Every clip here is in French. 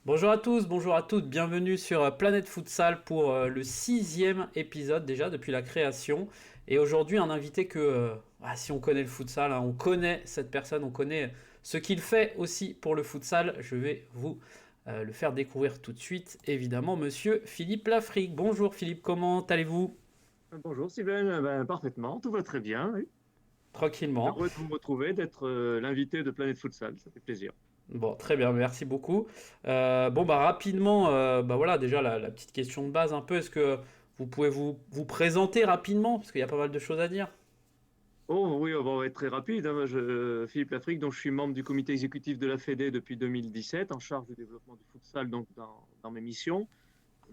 Bonjour à tous, bonjour à toutes, bienvenue sur Planète Futsal pour le sixième épisode déjà depuis la création. Et aujourd'hui un invité que, si on connaît le futsal, hein, on connaît cette personne, on connaît ce qu'il fait aussi pour le futsal. Je vais vous le faire découvrir tout de suite, évidemment, monsieur Philippe Lafrique. Bonjour Philippe, comment allez-vous? Bonjour Sylvain. Parfaitement, tout va très bien. Oui. Tranquillement. Heureux de vous retrouver, d'être l'invité de Planète Futsal, ça fait plaisir. Bon, très bien, merci beaucoup. Bon, bah rapidement, bah voilà, déjà la petite question de base un peu, est-ce que vous pouvez vous présenter rapidement, parce qu'il y a pas mal de choses à dire. Oh oui, on va être très rapide, hein. Philippe Lafrique, donc je suis membre du comité exécutif de la Fédé depuis 2017, en charge du développement du futsal donc dans mes missions.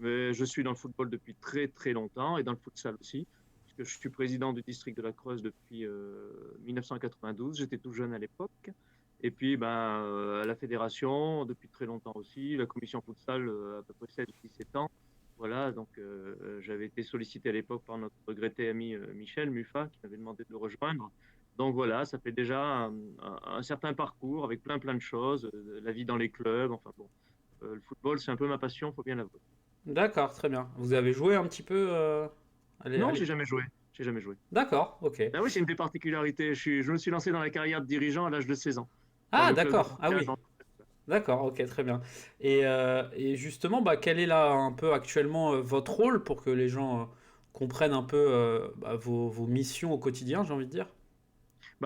Mais je suis dans le football depuis très très longtemps et dans le futsal aussi, puisque je suis président du district de la Creuse depuis 1992. J'étais tout jeune à l'époque. Et puis à la fédération depuis très longtemps aussi, la commission futsal à peu près 7 ou 7 ans. Voilà, donc j'avais été sollicité à l'époque par notre regretté ami Michel Muffat qui m'avait demandé de le rejoindre. Donc voilà, ça fait déjà un certain parcours avec plein de choses, la vie dans les clubs, enfin bon. Le football, c'est un peu ma passion, faut bien l'avouer. D'accord, très bien. Vous avez joué un petit peu Non, allez. j'ai jamais joué. J'ai jamais joué. D'accord, ok. Ah oui, c'est une des particularités. Je me suis lancé dans la carrière de dirigeant à l'âge de 16 ans, dans Ah, le club de d'accord, ah Marseille. oui, d'accord, ok, très bien. Et justement, bah, quel est là un peu actuellement votre rôle pour que les gens comprennent un peu vos missions au quotidien, j'ai envie de dire?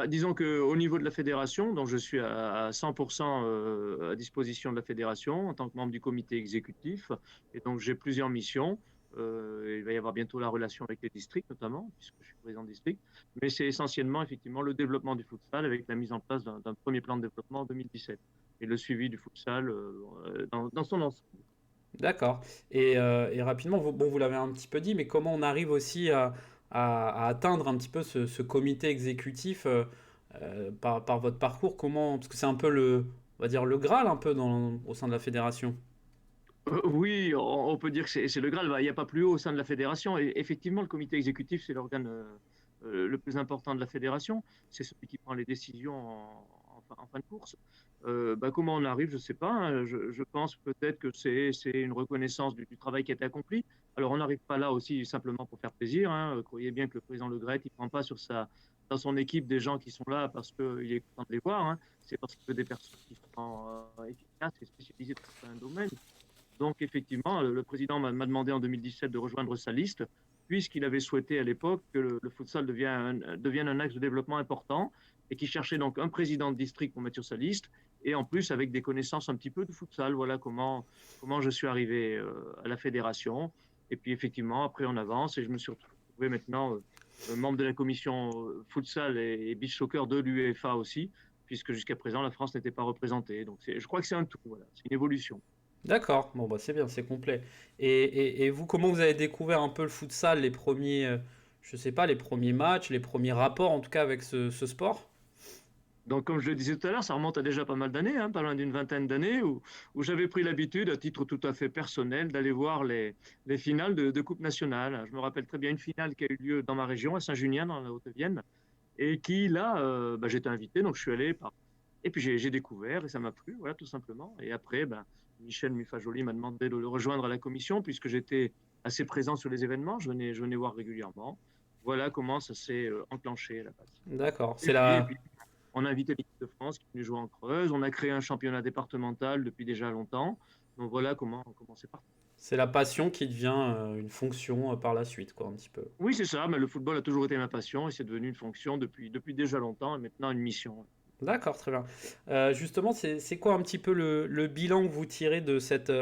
Disons qu'au niveau de la fédération, donc je suis à 100% à disposition de la fédération en tant que membre du comité exécutif. Et donc j'ai plusieurs missions. Il va y avoir bientôt la relation avec les districts, notamment, puisque je suis président de district. Mais c'est essentiellement, effectivement, le développement du futsal avec la mise en place d'un premier plan de développement en 2017 et le suivi du futsal dans son ensemble. D'accord. Et rapidement, bon, vous l'avez un petit peu dit, mais comment on arrive aussi à atteindre un petit peu ce comité exécutif par votre parcours? Comment, parce que c'est un peu on va dire le Graal un peu au sein de la fédération. Oui, on peut dire que c'est le Graal. Il n'y a pas plus haut au sein de la fédération. Et effectivement, le comité exécutif, c'est l'organe le plus important de la fédération. C'est celui qui prend les décisions en fin de course. Comment on arrive, je ne sais pas, hein. Je pense peut-être que c'est une reconnaissance du travail qui a été accompli. Alors, on n'arrive pas là aussi simplement pour faire plaisir, hein. Croyez bien que le président Le Graët, il ne prend pas dans son équipe des gens qui sont là parce qu'il est content de les voir, hein. C'est parce qu'il veut des personnes qui sont efficaces et spécialisées dans certains domaines. Donc, effectivement, le président m'a demandé en 2017 de rejoindre sa liste, puisqu'il avait souhaité à l'époque que le futsal devienne un axe de développement important et qu'il cherchait donc un président de district pour mettre sur sa liste, et en plus avec des connaissances un petit peu de futsal. Voilà comment je suis arrivé à la fédération. Et puis, effectivement, après, on avance et je me suis retrouvé maintenant membre de la commission futsal et beach soccer de l'UEFA aussi, puisque jusqu'à présent, la France n'était pas représentée. Donc, je crois que c'est un tout. Voilà, c'est une évolution. D'accord. Bon, bah c'est bien, c'est complet. Et vous, comment vous avez découvert un peu le futsal, les premiers, je sais pas, les premiers matchs, les premiers rapports en tout cas avec ce sport? Donc, comme je le disais tout à l'heure, ça remonte à déjà pas mal d'années, hein, pas loin d'une vingtaine d'années, où j'avais pris l'habitude, à titre tout à fait personnel, d'aller voir les finales de Coupe nationale. Je me rappelle très bien une finale qui a eu lieu dans ma région, à Saint-Junien, dans la Haute-Vienne, et qui, là, j'étais invité, donc je suis allé. Et puis j'ai découvert, et ça m'a plu, voilà, tout simplement. Et après, Michel Mufajoli m'a demandé de le rejoindre à la commission, puisque j'étais assez présent sur les événements, je venais voir régulièrement. Voilà comment ça s'est enclenché à la base. D'accord. Et puis, on a invité l'équipe de France qui est venue jouer en Creuse. On a créé un championnat départemental depuis déjà longtemps. Donc voilà comment c'est parti. C'est la passion qui devient une fonction par la suite, quoi, un petit peu. Oui, c'est ça, mais le football a toujours été ma passion et c'est devenu une fonction depuis déjà longtemps et maintenant une mission. D'accord, très bien. Justement, c'est quoi un petit peu le bilan que vous tirez de cette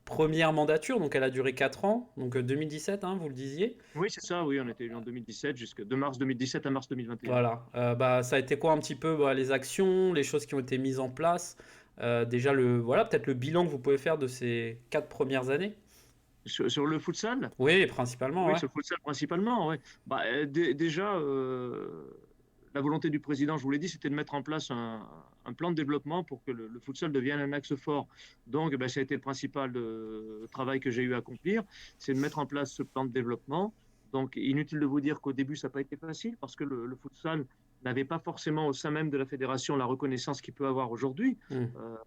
première mandature? Donc, elle a duré 4 ans, donc 2017, hein, vous le disiez. Oui, c'est ça, oui, on était élu en 2017, de mars 2017 à mars 2021. Voilà. Bah, ça a été quoi un petit peu les actions, les choses qui ont été mises en place? Déjà, voilà, peut-être le bilan que vous pouvez faire de ces 4 premières années? Sur le futsal. Oui, principalement, Oui, ouais. sur le futsal principalement, ouais. Déjà, la volonté du président, je vous l'ai dit, c'était de mettre en place un plan de développement pour que le futsal devienne un axe fort. Donc, ça a été le principal travail que j'ai eu à accomplir, c'est de mettre en place ce plan de développement. Donc, inutile de vous dire qu'au début, ça n'a pas été facile parce que le futsal n'avait pas forcément au sein même de la fédération la reconnaissance qu'il peut avoir aujourd'hui. Hmm. Euh,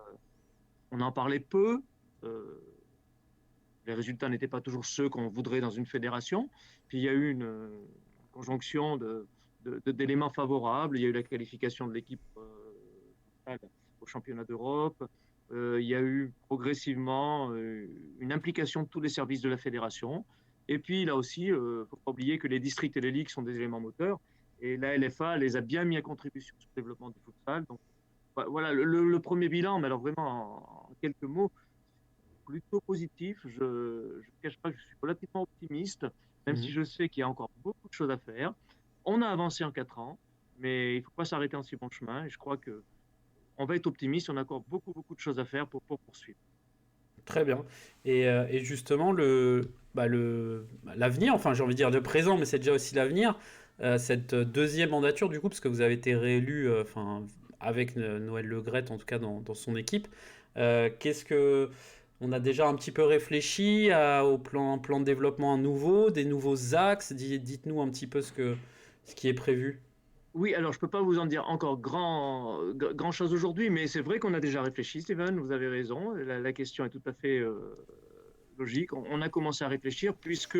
on en parlait peu. Euh, les résultats n'étaient pas toujours ceux qu'on voudrait dans une fédération. Puis il y a eu une conjonction d'éléments favorables. Il y a eu la qualification de l'équipe au championnat d'Europe. Il y a eu progressivement une implication de tous les services de la fédération. Et puis là aussi, il ne faut pas oublier que les districts et les ligues sont des éléments moteurs. Et la LFA les a bien mis à contribution sur le développement du futsal. Donc voilà le premier bilan, mais alors vraiment en quelques mots, plutôt positif. Je ne cache pas que je suis relativement optimiste, même si Mhm. je sais qu'il y a encore beaucoup de choses à faire. On a avancé en 4 ans, mais il ne faut pas s'arrêter en si bon chemin. Et je crois que on va être optimiste. On a encore beaucoup de choses à faire pour poursuivre. Très bien. Et justement, l'avenir, enfin j'ai envie de dire le présent, mais c'est déjà aussi l'avenir, cette deuxième mandature du coup, parce que vous avez été réélu enfin, avec Noël Le Graët, en tout cas dans son équipe, qu'est-ce que... On a déjà un petit peu réfléchi au plan de développement nouveau, des nouveaux axes. Dites-nous un petit peu ce qui est prévu. Oui, alors je ne peux pas vous en dire encore grand chose aujourd'hui, mais c'est vrai qu'on a déjà réfléchi, Steven, vous avez raison. La question est tout à fait logique. On a commencé à réfléchir puisque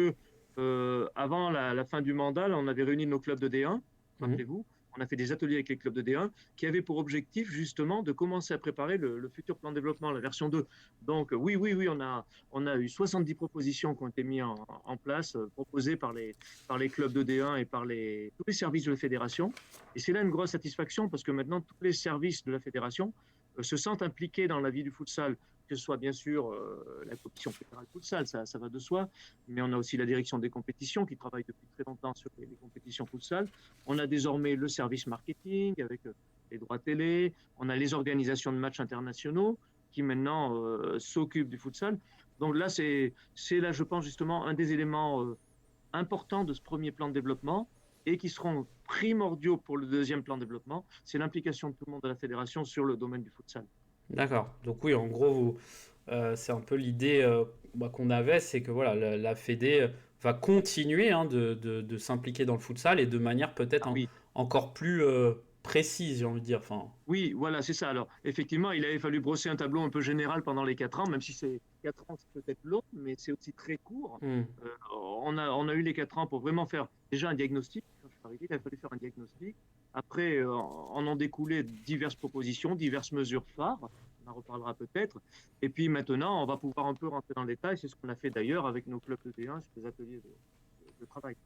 avant la fin du mandat, là, on avait réuni nos clubs de D1, Mhm. rappelez-vous. On a fait des ateliers avec les clubs de D1 qui avaient pour objectif justement de commencer à préparer le futur plan de développement, la version 2. Donc oui, on a eu 70 propositions qui ont été mises en place, proposées par les clubs de D1 et par tous les services de la fédération. Et c'est là une grosse satisfaction parce que maintenant, tous les services de la fédération se sentent impliqués dans la vie du futsal, que ce soit bien sûr la commission fédérale futsal, ça va de soi, mais on a aussi la direction des compétitions qui travaille depuis très longtemps sur les compétitions futsal. On a désormais le service marketing avec les droits télé, on a les organisations de matchs internationaux qui maintenant s'occupent du futsal. Donc là, c'est là, je pense justement, un des éléments importants de ce premier plan de développement et qui seront primordiaux pour le deuxième plan de développement, c'est l'implication de tout le monde de la fédération sur le domaine du futsal. D'accord. Donc oui, en gros, c'est un peu l'idée bah, qu'on avait, c'est que voilà, la Fédé va continuer hein, de s'impliquer dans le futsal et de manière peut-être Ah oui, encore plus précise, j'ai envie de dire. Enfin, oui, voilà, c'est ça. Alors, effectivement, il avait fallu brosser un tableau un peu général pendant les 4 ans, même si c'est 4 ans, c'est peut-être long, mais c'est aussi très court. hmm, On a eu les 4 ans pour vraiment faire déjà un diagnostic. Quand je suis arrivé, il a fallu faire un diagnostic. Après, en ont découlé diverses propositions, diverses mesures phares. On en reparlera peut-être. Et puis maintenant, on va pouvoir un peu rentrer dans le détail. C'est ce qu'on a fait d'ailleurs avec nos clubs de D1 sur les ateliers de travail.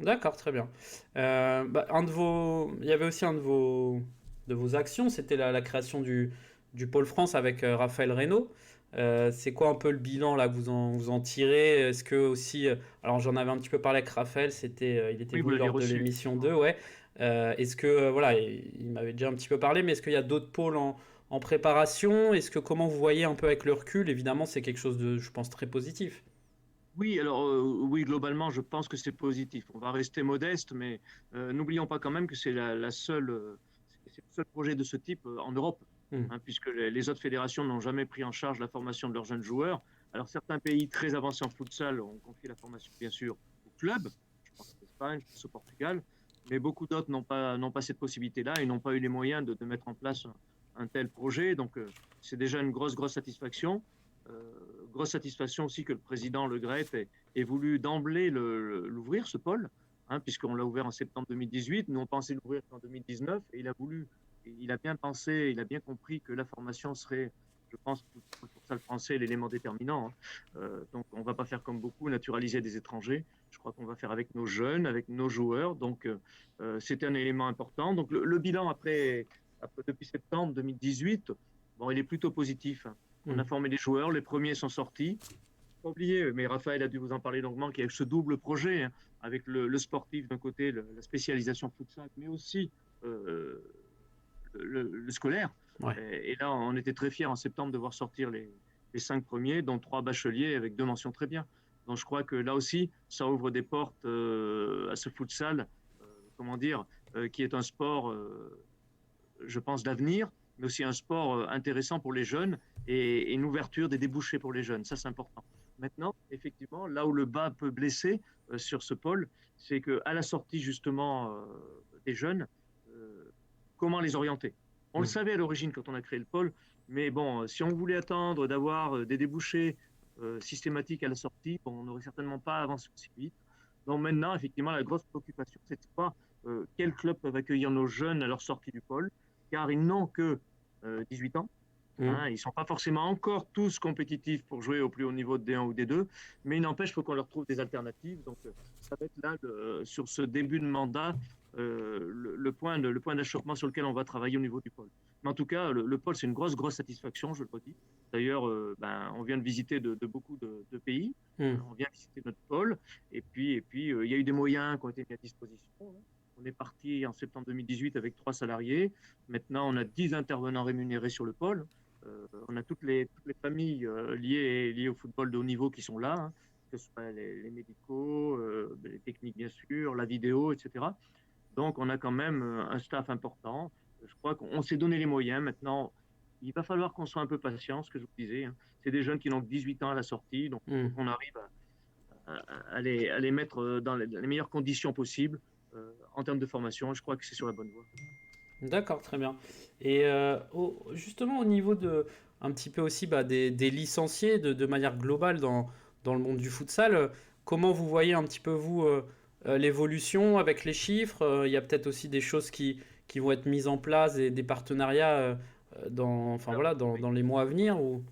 d'accord, très bien. Bah, il y avait aussi de vos actions, c'était la création du pôle France avec Raphaël Reynaud. C'est quoi un peu le bilan là que vous en tirez? Est-ce que aussi, alors j'en avais un petit peu parlé avec Raphaël, il était Oui, vous venu l'aviez lors de reçu, l'émission effectivement. 2, ouais. Est-ce que, voilà, il m'avait déjà un petit peu parlé, mais est-ce qu'il y a d'autres pôles en préparation? Comment vous voyez un peu avec le recul? Évidemment, c'est quelque chose de, je pense, très positif. Oui, alors oui, globalement, je pense que c'est positif. On va rester modeste, mais n'oublions pas quand même que c'est la seule, c'est le seul projet de ce type en Europe, Hmm. hein, puisque les autres fédérations n'ont jamais pris en charge la formation de leurs jeunes joueurs. Alors certains pays très avancés en futsal ont confié la formation, bien sûr, aux clubs. Je pense à l'Espagne, je pense au Portugal, mais beaucoup d'autres n'ont pas cette possibilité-là et n'ont pas eu les moyens de mettre en place un tel projet. Donc c'est déjà une grosse satisfaction. Grosse satisfaction aussi que le président Le Graët ait voulu d'emblée l'ouvrir, ce pôle, hein, puisqu'on l'a ouvert en septembre 2018. Nous, on pensait l'ouvrir en 2019 et il a bien pensé, il a bien compris que la formation serait, je pense, pour ça le français, l'élément déterminant. Hein. Donc, on ne va pas faire comme beaucoup, naturaliser des étrangers. Je crois qu'on va faire avec nos jeunes, avec nos joueurs. Donc, c'était un élément important. Donc, le bilan depuis septembre 2018, bon, il est plutôt positif. Hein. On Hmm. a formé des joueurs, les premiers sont sortis. Pas oublier, mais Raphaël a dû vous en parler longuement, qu'il y a eu ce double projet, hein, avec le sportif d'un côté, la spécialisation futsal, mais aussi euh, le scolaire. Ouais. Et là, on était très fiers en septembre de voir sortir les 5 premiers, dont 3 bacheliers avec 2 mentions très bien. Donc je crois que là aussi, ça ouvre des portes à ce futsal, comment dire, qui est un sport je pense, d'avenir, mais aussi un sport intéressant pour les jeunes et une ouverture des débouchés pour les jeunes. Ça, c'est important. Maintenant, effectivement, là où le bas peut blesser sur ce pôle, c'est qu'à la sortie justement des jeunes, comment les orienter? On le savait à l'origine quand on a créé le pôle, mais bon, si on voulait attendre d'avoir des débouchés systématiques à la sortie, bon, on n'aurait certainement pas avancé aussi vite. Donc maintenant, effectivement, la grosse préoccupation, c'est de savoir quels clubs peuvent accueillir nos jeunes à leur sortie du pôle, car ils n'ont que 18 ans. Mm. Hein, ils ne sont pas forcément encore tous compétitifs pour jouer au plus haut niveau de D1 ou D2, mais il n'empêche qu'il faut qu'on leur trouve des alternatives. Donc, ça va être là, sur ce début de mandat, le point d'achoppement sur lequel on va travailler au niveau du pôle. Mais en tout cas, le pôle, c'est une grosse satisfaction, je le redis. D'ailleurs, on vient de visiter de beaucoup de pays. Mm. On vient visiter notre pôle. Et puis, il y a eu des moyens qui ont été mis à disposition. Hein. On est parti en septembre 2018 avec 3 salariés. Maintenant, on a 10 intervenants rémunérés sur le pôle. On a toutes les familles liées au football de haut niveau qui sont là, hein, que ce soit les médicaux, les techniques bien sûr, la vidéo, etc. Donc on a quand même un staff important. Je crois qu'on s'est donné les moyens. Maintenant, il va falloir qu'on soit un peu patient, ce que je vous disais. Hein. C'est des jeunes qui n'ont que 18 ans à la sortie, donc il faut Mm. qu'on arrive à les mettre dans les meilleures conditions possibles en termes de formation. Je crois que c'est sur la bonne voie. D'accord, très bien. Et justement, au niveau de un petit peu aussi des licenciés de manière globale dans le monde du futsal, comment vous voyez un petit peu vous l'évolution avec les chiffres? Il y a peut-être aussi des choses qui vont être mises en place et des partenariats enfin Alors, voilà, oui. dans les mois à venir ou...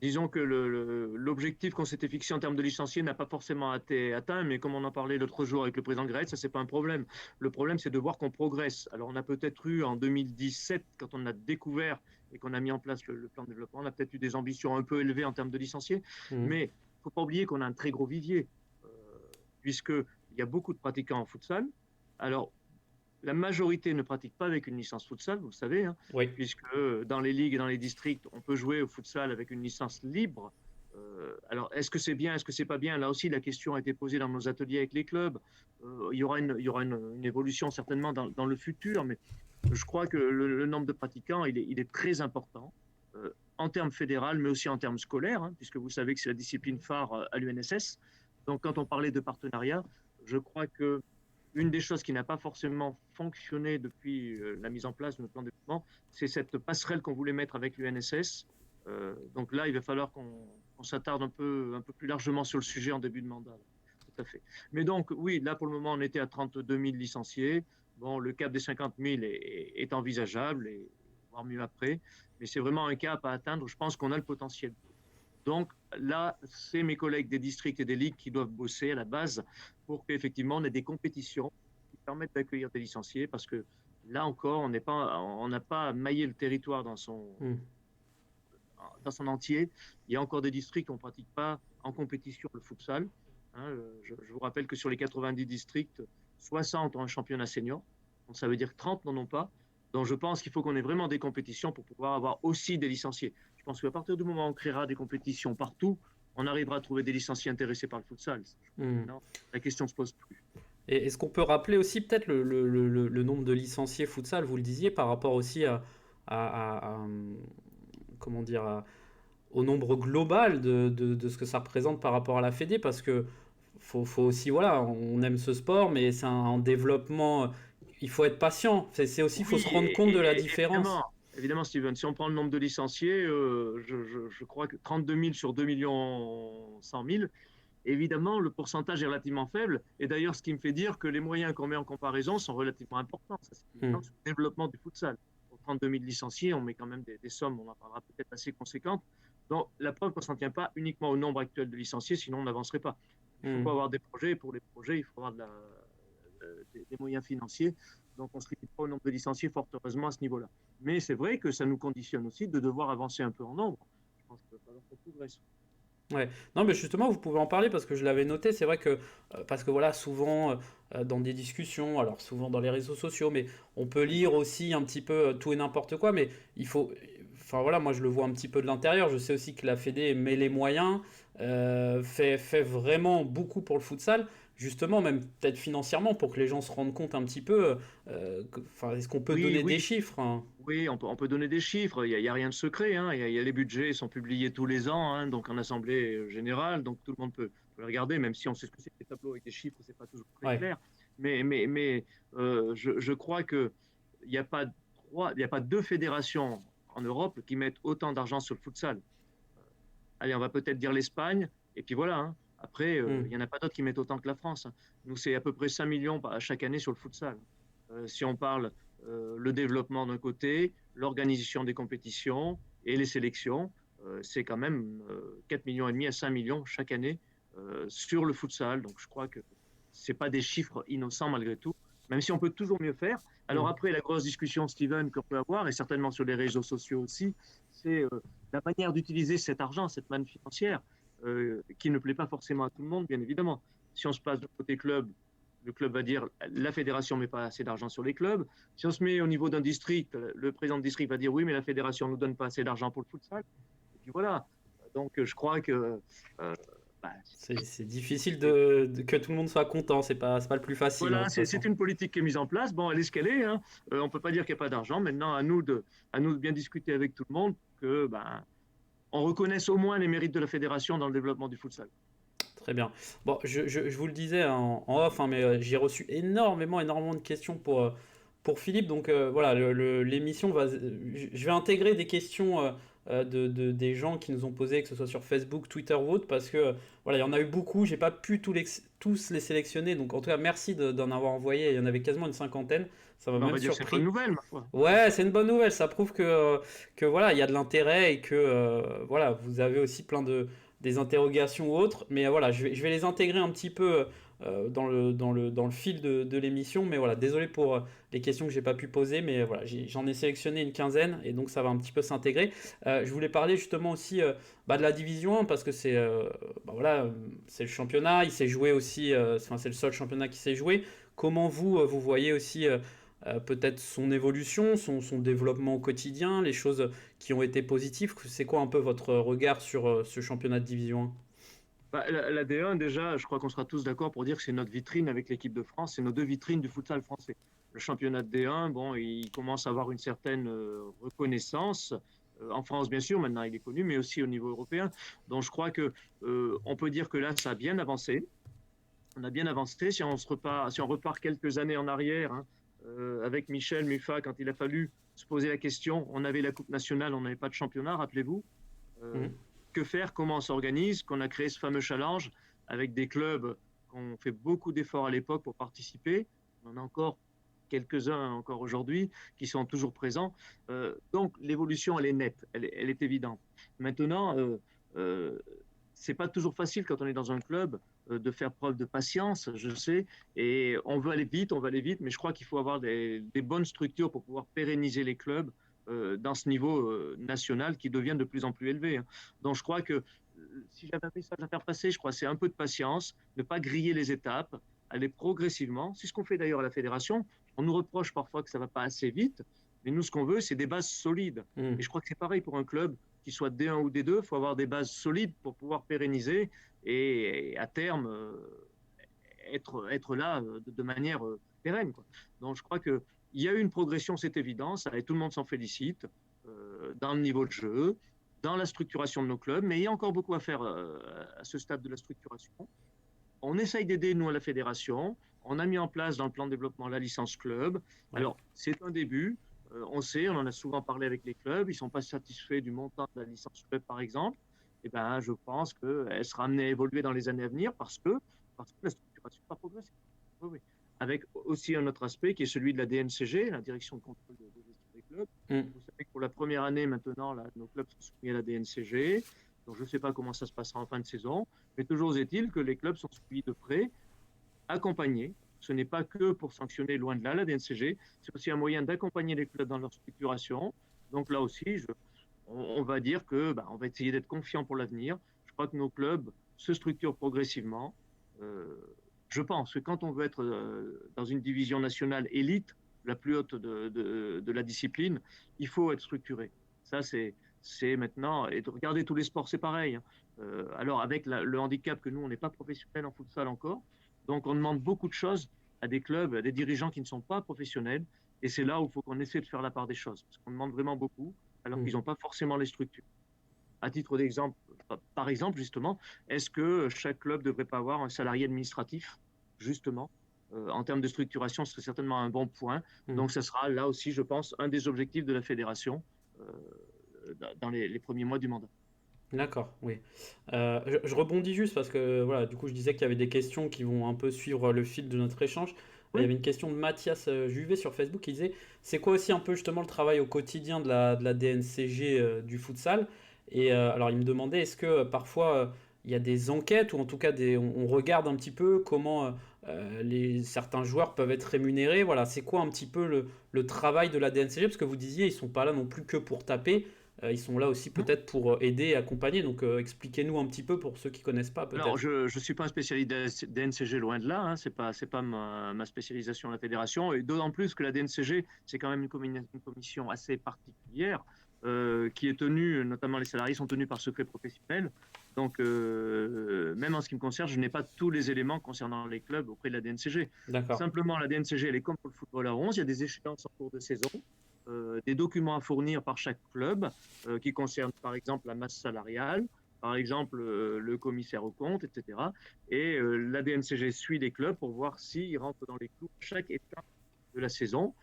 Disons que l'objectif qu'on s'était fixé en termes de licenciés n'a pas forcément été atteint, mais comme on en parlait l'autre jour avec le président Graet, ça c'est pas un problème. Le problème c'est de voir qu'on progresse. Alors on a peut-être eu en 2017, quand on a découvert et qu'on a mis en place le plan de développement, on a peut-être eu des ambitions un peu élevées en termes de licenciés, Mhm. mais il ne faut pas oublier qu'on a un très gros vivier, euh, puisqu'il y a beaucoup de pratiquants en futsal. Alors la majorité ne pratique pas avec une licence futsal, vous le savez, hein, Oui. puisque dans les ligues et dans les districts, on peut jouer au futsal avec une licence libre. Alors, est-ce que c'est bien, est-ce que c'est pas bien? Là aussi, la question a été posée dans nos ateliers avec les clubs. Il y aura une évolution certainement dans le futur, mais je crois que le nombre de pratiquants, il est très important en termes fédéral, mais aussi en termes scolaires, hein, puisque vous savez que c'est la discipline phare à l'UNSS. Donc, quand on parlait de partenariat, je crois que une des choses qui n'a pas forcément fonctionné depuis la mise en place de notre plan de développement, c'est cette passerelle qu'on voulait mettre avec l'UNSS. Donc là, il va falloir qu'on s'attarde un peu plus largement sur le sujet en début de mandat. Tout à fait. Mais donc, oui, là, pour le moment, on était à 32 000 licenciés. Bon, le cap des 50 000 est envisageable, et voire mieux après. Mais c'est vraiment un cap à atteindre. Je pense qu'on a le potentiel. Donc là, c'est mes collègues des districts et des ligues qui doivent bosser à la base pour qu'effectivement on ait des compétitions qui permettent d'accueillir des licenciés parce que là encore, on n'a pas maillé le territoire Mhm. dans son entier. Il y a encore des districts où on ne pratique pas en compétition le futsal. Hein, je vous rappelle que sur les 90 districts, 60 ont un championnat senior. Donc ça veut dire que 30 n'en ont pas. Donc je pense qu'il faut qu'on ait vraiment des compétitions pour pouvoir avoir aussi des licenciés. Je pense qu'à partir du moment où on créera des compétitions partout, on arrivera à trouver des licenciés intéressés par le futsal. Mhm. Maintenant, la question ne se pose plus. Et est-ce qu'on peut rappeler aussi peut-être le nombre de licenciés futsal, vous le disiez, par rapport aussi comment dire, au nombre global de ce que ça représente par rapport à la Fédé, parce que faut aussi, voilà, on aime ce sport, mais c'est un développement, il faut être patient. C'est aussi, il faut se Oui, rendre compte de la évidemment. différence. Évidemment, Steven, si on prend le nombre de licenciés, je crois que 32 000 sur 2 millions 100 000, évidemment, le pourcentage est relativement faible. Et d'ailleurs, ce qui me fait dire que les moyens qu'on met en comparaison sont relativement importants. Ça, c'est Hmm. évident sur le développement du futsal. Pour 32 000 licenciés, on met quand même des sommes, on en parlera peut-être assez conséquentes. Donc, la preuve qu'on ne s'en tient pas uniquement au nombre actuel de licenciés, sinon on n'avancerait pas. Il faut Hmm. avoir des projets, et pour les projets, il faut avoir des moyens financiers. Donc, on ne se limite pas au nombre de licenciés, fort heureusement, à ce niveau-là. Mais c'est vrai que ça nous conditionne aussi de devoir avancer un peu en nombre. Je pense qu'il va falloir qu'on progresse. Ouais. Non, mais justement, vous pouvez en parler parce que je l'avais noté. C'est vrai que, parce que voilà, souvent dans des discussions, alors souvent dans les réseaux sociaux, mais on peut lire aussi un petit peu tout et n'importe quoi. Mais il faut, enfin voilà, moi je le vois un petit peu de l'intérieur. Je sais aussi que la Fédé met les moyens, fait vraiment beaucoup pour le futsal, justement, même peut-être financièrement, pour que les gens se rendent compte un petit peu. Enfin, est-ce qu'on peut Oui, donner des oui, chiffres, hein? oui, on peut donner des chiffres. Il y a rien de secret. Hein. Il y a les budgets sont publiés tous les ans, hein, donc en assemblée générale, donc tout le monde peut les regarder, même si on sait ce que c'est que les tableaux avec des chiffres, c'est pas toujours très Ouais. clair. Mais je crois que il n'y a pas il n'y a pas deux fédérations en Europe qui mettent autant d'argent sur le futsal. Allez, on va peut-être dire l'Espagne, et puis voilà, hein. Après, il n'y en a pas d'autres qui mettent autant que la France, hein. Nous, c'est à peu près 5 millions chaque année sur le futsal. Si on parle le développement d'un côté, l'organisation des compétitions et les sélections, c'est quand même 4 millions et demi à 5 millions chaque année sur le futsal. Donc je crois que c'est pas des chiffres innocents malgré tout, même si on peut toujours mieux faire. Alors après, la grosse discussion, Steven, qu'on peut avoir, et certainement sur les réseaux sociaux aussi, c'est la manière d'utiliser cet argent, cette manne financière, qui ne plaît pas forcément à tout le monde, bien évidemment. Si on se passe de côté club, le club va dire la fédération ne met pas assez d'argent sur les clubs. Si on se met au niveau d'un district, le président de district va dire oui, mais la fédération ne nous donne pas assez d'argent pour le futsal. Et puis voilà. Donc je crois que bah, C'est difficile que tout le monde soit content, c'est pas le plus facile, hein, de voilà, toute façon. c'est une politique qui est mise en place. Bon, elle est ce qu'elle est, hein. On ne peut pas dire qu'il n'y a pas d'argent. Maintenant, à nous de bien discuter avec tout le monde que on reconnaisse au moins les mérites de la fédération dans le développement du futsal. Très bien. Bon, je vous le disais en off, hein, mais j'ai reçu énormément de questions pour Philippe. Donc voilà, l'émission va. Je vais intégrer des questions des gens qui nous ont posé, que ce soit sur Facebook, Twitter ou autre, parce que voilà, il y en a eu beaucoup. J'ai pas pu tous les sélectionner. Donc en tout cas, merci d'en avoir envoyé. Il y en avait quasiment une cinquantaine. Ça m'a On même va dire que c'est une bonne surpris. nouvelle, ma foi. Ouais, c'est une bonne nouvelle. Ça prouve que voilà, il y a de l'intérêt et que voilà, vous avez aussi plein des interrogations ou autres. Mais voilà, je vais les intégrer un petit peu dans le fil de l'émission. Mais voilà, désolé pour les questions que j'ai pas pu poser. Mais voilà, j'en ai sélectionné une quinzaine et donc ça va un petit peu s'intégrer. Je voulais parler justement aussi de la division 1 parce que voilà, c'est le championnat. Il s'est joué aussi, enfin, c'est le seul championnat qui s'est joué. Comment vous voyez aussi peut-être son évolution, son développement au quotidien, les choses qui ont été positives. C'est quoi un peu votre regard sur ce championnat de Division 1? La D1, déjà, je crois qu'on sera tous d'accord pour dire que c'est notre vitrine avec l'équipe de France. C'est nos deux vitrines du futsal français. Le championnat de D1, bon, il commence à avoir une certaine reconnaissance. En France, bien sûr, maintenant il est connu, mais aussi au niveau européen. Donc je crois que on peut dire que là, ça a bien avancé. On a bien avancé. Si on repart quelques années en arrière, hein, avec Michel Muffat, quand il a fallu se poser la question, on avait la Coupe nationale, on n'avait pas de championnat, rappelez-vous. Euh, Mhm. que faire, comment on s'organise, qu'on a créé ce fameux challenge avec des clubs qui ont fait beaucoup d'efforts à l'époque pour participer. On en a encore quelques-uns encore aujourd'hui qui sont toujours présents. Donc l'évolution, elle est nette, elle est évidente. Maintenant, c'est pas toujours facile quand on est dans un club de faire preuve de patience, je sais, et on veut aller vite, mais je crois qu'il faut avoir des bonnes structures pour pouvoir pérenniser les clubs dans ce niveau national qui devient de plus en plus élevé, hein. Donc je crois que si j'avais un message à faire passer, je crois que c'est un peu de patience, ne pas griller les étapes, aller progressivement. C'est ce qu'on fait d'ailleurs à la fédération. On nous reproche parfois que ça ne va pas assez vite, mais nous, ce qu'on veut, c'est des bases solides. Et Mhm. je crois que c'est pareil pour un club, qu'il soit D1 ou D2, il faut avoir des bases solides pour pouvoir pérenniser et à terme être là de manière pérenne, quoi. Donc je crois qu'il y a eu une progression, c'est évident, ça, et tout le monde s'en félicite, dans le niveau de jeu, dans la structuration de nos clubs, mais il y a encore beaucoup à faire à ce stade de la structuration. On essaye d'aider, nous, à la fédération. On a mis en place dans le plan de développement la licence club. Ouais. Alors, c'est un début. On sait, on en a souvent parlé avec les clubs. Ils ne sont pas satisfaits du montant de la licence club, par exemple. Eh ben, je pense qu'elle sera amenée à évoluer dans les années à venir parce que la structuration va progresser. Oui, oui. Avec aussi un autre aspect qui est celui de la DNCG, la direction de contrôle de gestion des clubs. Mhm. Vous savez que pour la première année maintenant, là, nos clubs sont soumis à la DNCG. Donc, je ne sais pas comment ça se passera en fin de saison. Mais toujours est-il que les clubs sont suivis de près, accompagnés. Ce n'est pas que pour sanctionner, loin de là, la DNCG. C'est aussi un moyen d'accompagner les clubs dans leur structuration. Donc là aussi, on va dire que on va essayer d'être confiant pour l'avenir. Je crois que nos clubs se structurent progressivement. Euh, je pense que quand on veut être dans une division nationale élite, la plus haute de la discipline, il faut être structuré. Ça, c'est maintenant, et de regarder tous les sports, c'est pareil, hein. Alors, avec le handicap que nous, on n'est pas professionnel en futsal encore, donc on demande beaucoup de choses à des clubs, à des dirigeants qui ne sont pas professionnels, et c'est là où il faut qu'on essaie de faire la part des choses, parce qu'on demande vraiment beaucoup, alors qu'ils Mhm. n'ont pas forcément les structures. À titre d'exemple, par exemple, justement, est-ce que chaque club ne devrait pas avoir un salarié administratif, justement, en termes de structuration, ce serait certainement un bon point. Hmm. Donc, ça sera là aussi, je pense, un des objectifs de la fédération dans les premiers mois du mandat. D'accord, oui. Je rebondis juste parce que voilà, du coup, je disais qu'il y avait des questions qui vont un peu suivre le fil de notre échange. Il y Oui, avait une question de Mathias Juvet sur Facebook qui disait c'est quoi aussi un peu justement le travail au quotidien de la DNCG du futsal? Et alors, il me demandait est-ce que parfois il y a des enquêtes ou en tout cas on regarde un petit peu comment certains joueurs peuvent être rémunérés. Voilà, c'est quoi un petit peu le travail de la DNCG? Parce que vous disiez ils sont pas là non plus que pour taper. Ils sont là aussi peut-être pour aider et accompagner. Donc expliquez-nous un petit peu pour ceux qui connaissent pas alors, peut-être. je ne suis pas un spécialiste DNCG, loin de là, hein, c'est pas ma spécialisation à la fédération, et d'autant plus que la DNCG, c'est quand même une commission assez particulière, qui est tenue, notamment les salariés sont tenus par secret professionnel. Donc, même en ce qui me concerne, je n'ai pas tous les éléments concernant les clubs auprès de la DNCG. D'accord. Simplement, la DNCG, elle est comme pour le football à 11, il y a des échéances en cours de saison, des documents à fournir par chaque club, qui concernent par exemple la masse salariale, par exemple le commissaire aux comptes, etc. Et la DNCG suit les clubs pour voir s'ils rentrent dans les clous à chaque étape de la saison,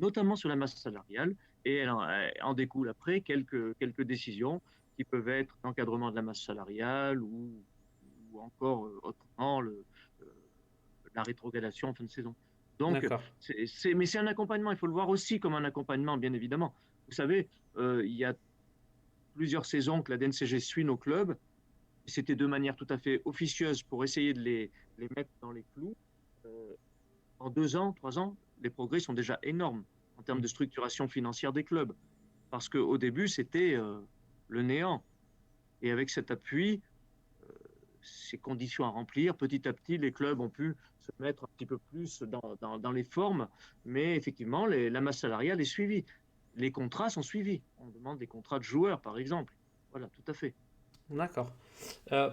notamment sur la masse salariale. Et elle en découle après quelques décisions qui peuvent être l'encadrement de la masse salariale ou encore autrement euh, la rétrogradation en fin de saison. Donc, D'accord. mais c'est un accompagnement, il faut le voir aussi comme un accompagnement, bien évidemment. Vous savez, il y a plusieurs saisons que la DNCG suit nos clubs. C'était de manière tout à fait officieuse pour essayer de les mettre dans les clous. Euh, En 2 ans, 3 ans, les progrès sont déjà énormes en termes Mm. de structuration financière des clubs. Parce qu'au début, c'était le néant. Et avec cet appui, ces conditions à remplir, petit à petit, les clubs ont pu se mettre un petit peu plus dans les formes. Mais effectivement, la masse salariale est suivie. Les contrats sont suivis. On demande des contrats de joueurs, par exemple. Voilà, tout à fait. D'accord.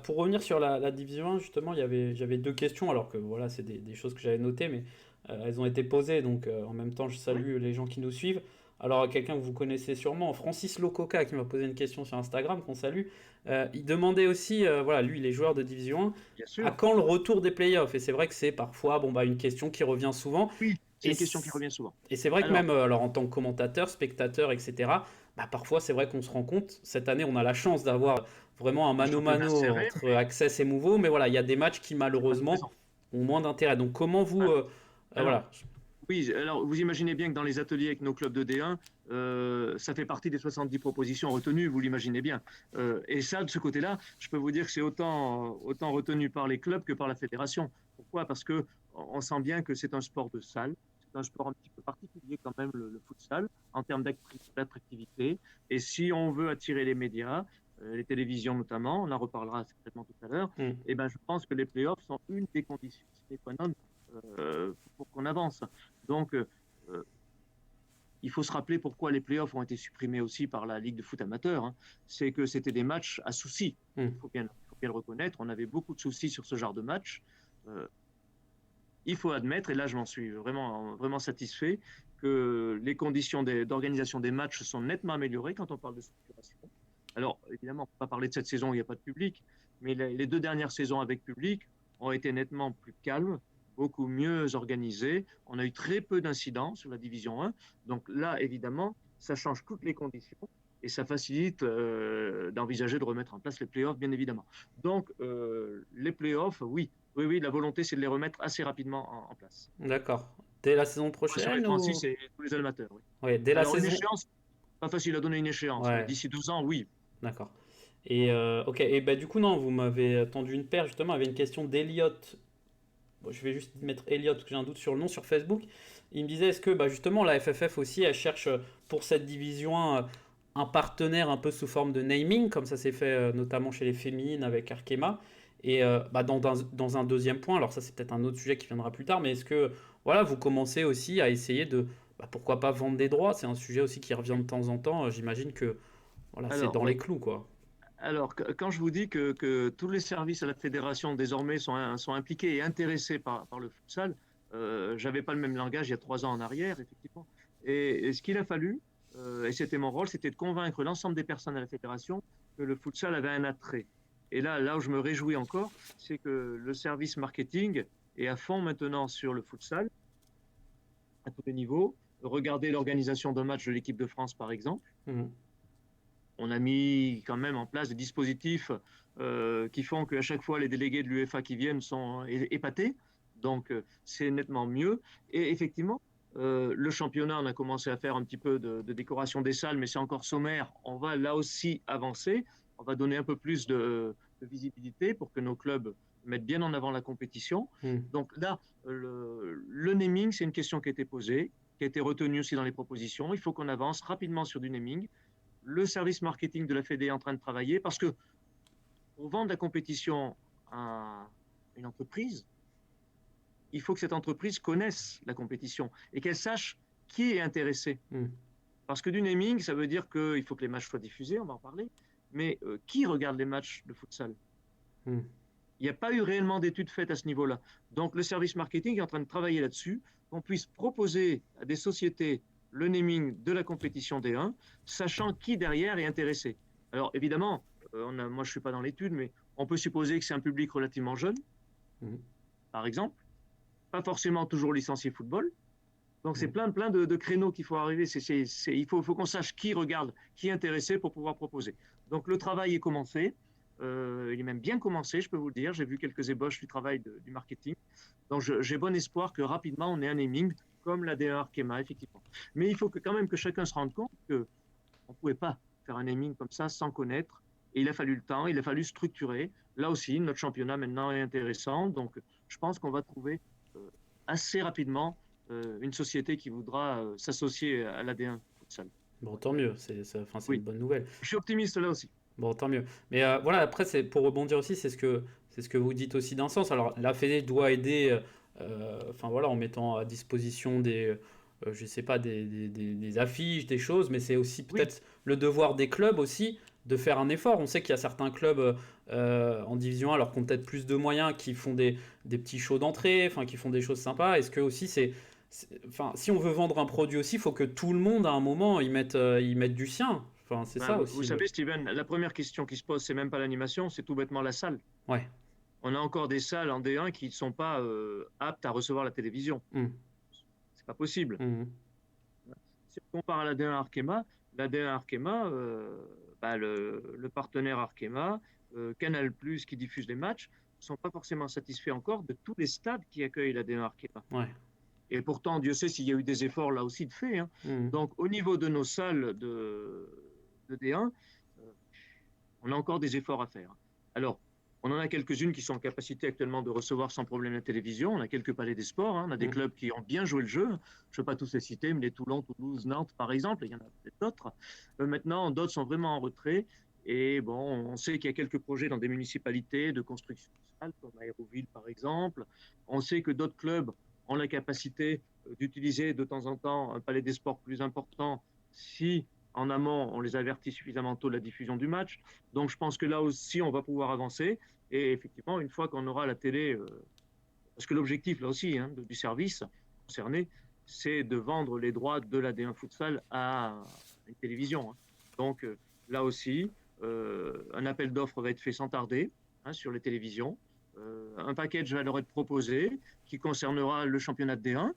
Pour revenir sur la Division 1, justement, j'avais deux questions, alors que voilà, c'est des choses que j'avais notées, mais elles ont été posées, donc en même temps, je Oui, salue les gens qui nous suivent. Alors, quelqu'un que vous connaissez sûrement, Francis Lococa, qui m'a posé une question sur Instagram, qu'on salue, il demandait aussi, voilà, lui, il est joueur de Division 1, bien à sûr. quand le retour des playoffs? Et c'est vrai que c'est parfois bon, bah, une question qui revient souvent. Oui, c'est Et, une question qui revient souvent. et c'est vrai que Alors, même alors en tant que commentateur, spectateur, etc., bah, parfois c'est vrai qu'on se rend compte, cette année on a la chance d'avoir vraiment un un championnat mano-mano serré, entre mais Access et Mouveau, mais voilà, il y a des matchs qui c'est pas tous les malheureusement ans. ont moins d'intérêt. Donc comment vous... Ah, alors, voilà. oui, alors vous imaginez bien que dans les ateliers avec nos clubs de D1, ça fait partie des 70 propositions retenues, vous l'imaginez bien. Et ça, de ce côté-là, je peux vous dire que c'est autant retenu par les clubs que par la fédération. Pourquoi? Parce que on sent bien que c'est un sport de salle, c'est un sport un petit peu particulier quand même, le futsal, en termes d'attractivité. Et si on veut attirer les médias, les télévisions notamment, on en reparlera certainement tout à l'heure, Hmm. et ben je pense que les playoffs sont une des conditions sine qua non pour qu'on avance. Donc, il faut se rappeler pourquoi les playoffs ont été supprimés aussi par la Ligue de foot amateur. Hein. C'est que c'était des matchs à soucis. Hmm. Il faut bien le reconnaître. On avait beaucoup de soucis sur ce genre de match. Euh, il faut admettre, et là je m'en suis vraiment satisfait, que les conditions d'organisation des matchs sont nettement améliorées quand on parle de structuration. Alors, évidemment, on ne peut pas parler de cette saison où il n'y a pas de public, mais les 2 dernières saisons avec public ont été nettement plus calmes, beaucoup mieux organisées. On a eu très peu d'incidents sur la Division 1. Donc là, évidemment, ça change toutes les conditions et ça facilite d'envisager de remettre en place les playoffs, bien évidemment. Donc, les playoffs, oui, oui, oui, la volonté, c'est de les remettre assez rapidement en place. D'accord. Dès la saison Pour rassurer prochaine Francis ou... et tous les amateurs, oui. Ouais, dès la Alors, une saison... échéance, pas facile à donner une échéance, mais Ouais, d'ici 12 ans, oui. d'accord. Et ok, et bah du coup non, vous m'avez tendu une paire justement avec une question d'Eliott. Bon, je vais juste mettre Elliot, parce que j'ai un doute sur le nom sur Facebook. Il me disait, est-ce que bah, justement la FFF aussi, elle cherche pour cette division un partenaire un peu sous forme de naming, comme ça s'est fait notamment chez les féminines avec Arkema. Et bah, dans un deuxième point, alors ça c'est peut-être un autre sujet qui viendra plus tard, mais est-ce que voilà, vous commencez aussi à essayer de, bah, pourquoi pas vendre des droits? C'est un sujet aussi qui revient de temps en temps. J'imagine que voilà, c'est Alors, dans les oui. clous, quoi. Alors, quand je vous dis que tous les services à la fédération désormais sont impliqués et intéressés par le futsal, j'avais pas le même langage il y a 3 ans en arrière, effectivement. Et ce qu'il a fallu, et c'était mon rôle, c'était de convaincre l'ensemble des personnes à la fédération que le futsal avait un attrait. Et là où je me réjouis encore, c'est que le service marketing est à fond maintenant sur le futsal, à tous les niveaux. Regardez l'organisation d'un match de l'équipe de France, par exemple. Mhm. On a mis quand même en place des dispositifs qui font qu'à chaque fois, les délégués de l'UEFA qui viennent sont épatés. Donc, c'est nettement mieux. Et effectivement, le championnat, on a commencé à faire un petit peu de décoration des salles, mais c'est encore sommaire. On va là aussi avancer. On va donner un peu plus de visibilité pour que nos clubs mettent bien en avant la compétition. Mhm. Donc là, le naming, c'est une question qui a été posée, qui a été retenue aussi dans les propositions. Il faut qu'on avance rapidement sur du naming. Le service marketing de la Fédé est en train de travailler parce que pour vendre la compétition à une entreprise, il faut que cette entreprise connaisse la compétition et qu'elle sache qui est intéressé. Mhm. Parce que du naming, ça veut dire qu'il faut que les matchs soient diffusés, on va en parler, mais qui regarde les matchs de futsal? Mhm. Il n'y a pas eu réellement d'études faites à ce niveau-là. Donc le service marketing est en train de travailler là-dessus, qu'on puisse proposer à des sociétés le naming de la compétition D1, sachant qui derrière est intéressé. Alors évidemment, moi je ne suis pas dans l'étude, mais on peut supposer que c'est un public relativement jeune, Mhm. par exemple, pas forcément toujours licencié football. Donc c'est Mhm. plein de créneaux qu'il faut arriver. Il faut qu'on sache qui regarde, qui est intéressé pour pouvoir proposer. Donc le travail est commencé. Il est même bien commencé, je peux vous le dire. J'ai vu quelques ébauches du travail du marketing. Donc j'ai bon espoir que rapidement on ait un naming comme la D1 Arkema, effectivement. Mais il faut quand même que chacun se rende compte qu'on ne pouvait pas faire un naming comme ça sans connaître. Et il a fallu le temps, il a fallu structurer. Là aussi, notre championnat maintenant est intéressant. Donc je pense qu'on va trouver assez rapidement une société qui voudra s'associer à l'AD1 futsal. Bon, tant mieux, enfin, c'est une Oui, bonne nouvelle. je suis optimiste là aussi. Bon, tant mieux. Mais voilà, après, c'est pour rebondir aussi, c'est ce que vous dites aussi d'un sens. Alors, la Fédé doit aider, enfin voilà, en mettant à disposition je sais pas, des affiches, des choses, mais c'est aussi Oui, peut-être le devoir des clubs aussi de faire un effort. On sait qu'il y a certains clubs en Division 1, alors qu'on peut-être plus de moyens, qui font des petits shows d'entrée, enfin, qui font des choses sympas. Est-ce que aussi enfin, si on veut vendre un produit aussi, il faut que tout le monde, à un moment, y mette du sien. Enfin, c'est ben, ça vous aussi le. savez, Steven, la première question qui se pose, c'est même pas l'animation, c'est tout bêtement la salle. Ouais. On a encore des salles en D1 qui ne sont pas aptes à recevoir la télévision. Mm. C'est pas possible. Mhm. Si on compare à la D1 Arkema, la D1 Arkema, le partenaire Arkema, Canal+, qui diffuse les matchs, ne sont pas forcément satisfaits encore de tous les stades qui accueillent la D1 Arkema. Ouais. Et pourtant, Dieu sait s'il y a eu des efforts là aussi de fait. Hein. Mhm. Donc, au niveau de nos salles de D1, on a encore des efforts à faire. Alors, on en a quelques-unes qui sont en capacité actuellement de recevoir sans problème la télévision. On a quelques palais des sports. Hein. On a des Mhm. clubs qui ont bien joué le jeu. Je ne vais pas tous les citer, mais les Toulon, Toulouse, Nantes, par exemple. Il y en a peut-être d'autres. Maintenant, d'autres sont vraiment en retrait. Et bon, on sait qu'il y a quelques projets dans des municipalités de construction de salles, comme Aéroville, par exemple. On sait que d'autres clubs ont la capacité d'utiliser de temps en temps un palais des sports plus important si en amont on les avertit suffisamment tôt de la diffusion du match. Donc je pense que là aussi on va pouvoir avancer. Et effectivement, une fois qu'on aura la télé, parce que l'objectif là aussi du service concerné, c'est de vendre les droits de la D1 Futsal à une télévision. Hein. Donc là aussi, un appel d'offres va être fait sans tarder sur les télévisions. Un package va leur être proposé qui concernera le championnat de D1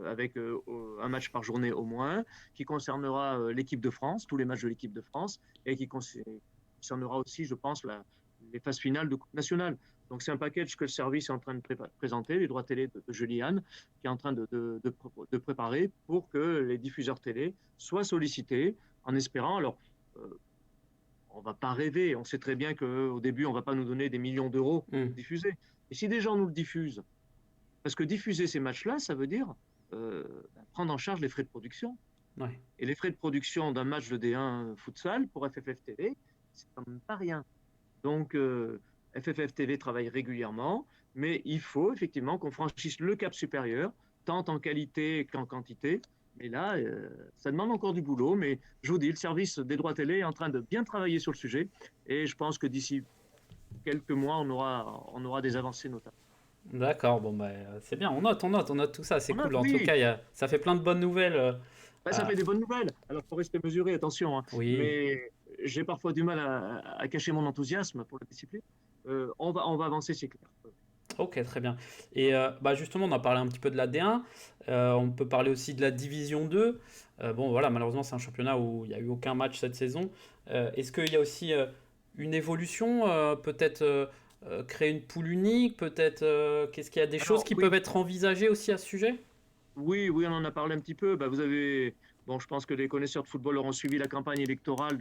avec un match par journée au moins, qui concernera l'équipe de France, tous les matchs de l'équipe de France, et qui concernera aussi, je pense, les phases finales de Coupe nationale. Donc c'est un package que le service est en train de présenter, les droits télé de Juliane, qui est en train de préparer pour que les diffuseurs télé soient sollicités en espérant. Alors, on ne va pas rêver, on sait très bien qu'au début, on ne va pas nous donner des millions d'euros pour Mhm. diffuser. Et si des gens nous le diffusent, parce que diffuser ces matchs-là, ça veut dire prendre en charge les frais de production. Ouais. Et les frais de production d'un match de D1 futsal pour FFF TV, c'est quand même pas rien. Donc, FFF TV travaille régulièrement, mais il faut effectivement qu'on franchisse le cap supérieur, tant en qualité qu'en quantité. Mais là, ça demande encore du boulot, mais je vous dis, le service des droits télé est en train de bien travailler sur le sujet, et je pense que d'ici quelques mois, on aura des avancées notables. D'accord, bon bah c'est bien, on note tout ça, c'est On a, cool. En tout oui, cas, ça fait plein de bonnes nouvelles. bah, ça Ah, fait des bonnes nouvelles. Alors, il faut rester mesuré, attention. Hein. oui, Mais j'ai parfois du mal à cacher mon enthousiasme pour la discipline. On va avancer, c'est clair. Ok, très bien. Et bah justement, on a parlé un petit peu de la D1, on peut parler aussi de la Division 2. Bon, voilà, malheureusement, c'est un championnat où il n'y a eu aucun match cette saison. Est-ce qu'il y a aussi une évolution, peut-être créer une poule unique, peut-être qu'est-ce qu'il y a des choses Alors qui peuvent oui, être envisagées aussi à ce sujet? oui, on en a parlé un petit peu. Bah, vous avez, bon, je pense que les connaisseurs de football auront suivi la campagne électorale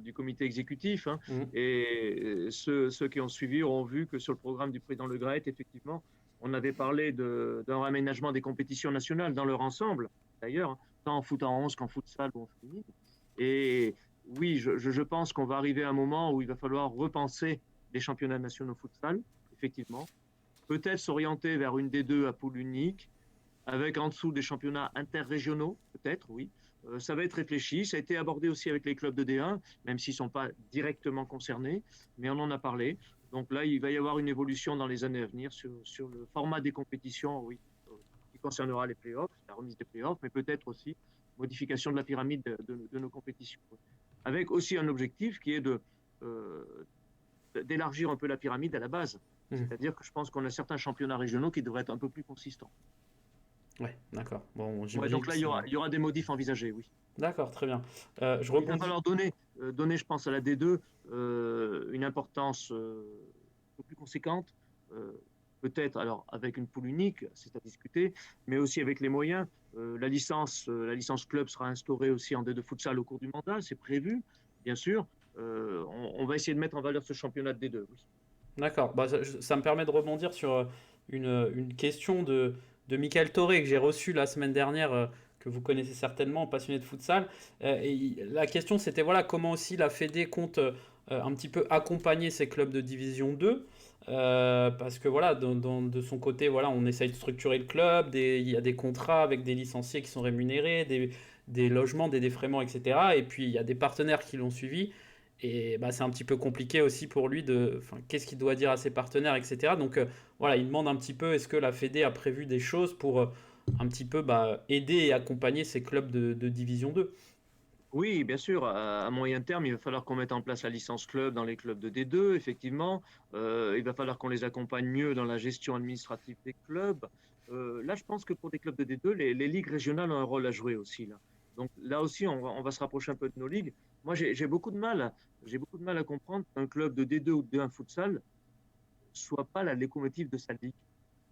du comité exécutif, hein, Mhm, et ceux qui ont suivi auront vu que sur le programme du président Le Graët, effectivement, on avait parlé d'un réaménagement des compétitions nationales dans leur ensemble, d'ailleurs, hein, tant en foot en 11 qu'en futsal ou en féminine. Et oui, je pense qu'on va arriver à un moment où il va falloir repenser les championnats nationaux futsal, effectivement. Peut-être s'orienter vers une D2 à poule unique avec en dessous des championnats interrégionaux, peut-être, oui. Ça va être réfléchi. Ça a été abordé aussi avec les clubs de D1, même s'ils ne sont pas directement concernés, mais on en a parlé. Donc là, il va y avoir une évolution dans les années à venir sur le format des compétitions, oui, qui concernera les playoffs, la remise des playoffs, mais peut-être aussi modification de la pyramide de nos compétitions. Avec aussi un objectif qui est euh, d'élargir un peu la pyramide à la base. mhm. C'est-à-dire que je pense qu'on a certains championnats régionaux qui devraient être un peu plus consistants. Ouais, d'accord. Bon, Ouais, j'imagine donc que là, c'est... il y aura des modifs envisagés, oui. D'accord, très bien. Je Il va rebondis. falloir donner, je pense, à la D2 une importance un peu plus conséquente, euh, peut-être alors avec une poule unique, c'est à discuter, mais aussi avec les moyens. La licence club sera instaurée aussi en D2 futsal au cours du mandat, c'est prévu, bien sûr. On va essayer de mettre en valeur ce championnat de D2, oui. D'accord. Bah, ça me permet de rebondir sur une question de Michael Torré que j'ai reçue la semaine dernière, que vous connaissez certainement, passionné de futsal. La question c'était voilà comment aussi la Fédé compte un petit peu accompagner ces clubs de Division 2. Parce que voilà, de son côté, voilà, on essaye de structurer le club, il y a des contrats avec des licenciés qui sont rémunérés, des logements, des défraiements, etc. Et puis il y a des partenaires qui l'ont suivi. Et bah, c'est un petit peu compliqué aussi pour lui de, enfin, qu'est-ce qu'il doit dire à ses partenaires, etc. Donc voilà, il demande un petit peu est-ce que la Fédé a prévu des choses pour un petit peu bah, aider et accompagner ces clubs de Division 2. Oui, bien sûr, à moyen terme, il va falloir qu'on mette en place la licence club dans les clubs de D2, effectivement. Il va falloir qu'on les accompagne mieux dans la gestion administrative des clubs. Là, je pense que pour des clubs de D2, les ligues régionales ont un rôle à jouer aussi, là. Donc là aussi, on va se rapprocher un peu de nos ligues. Moi, j'ai beaucoup de mal à comprendre qu'un club de D2 ou de D1 futsal soit pas la locomotive de sa ligue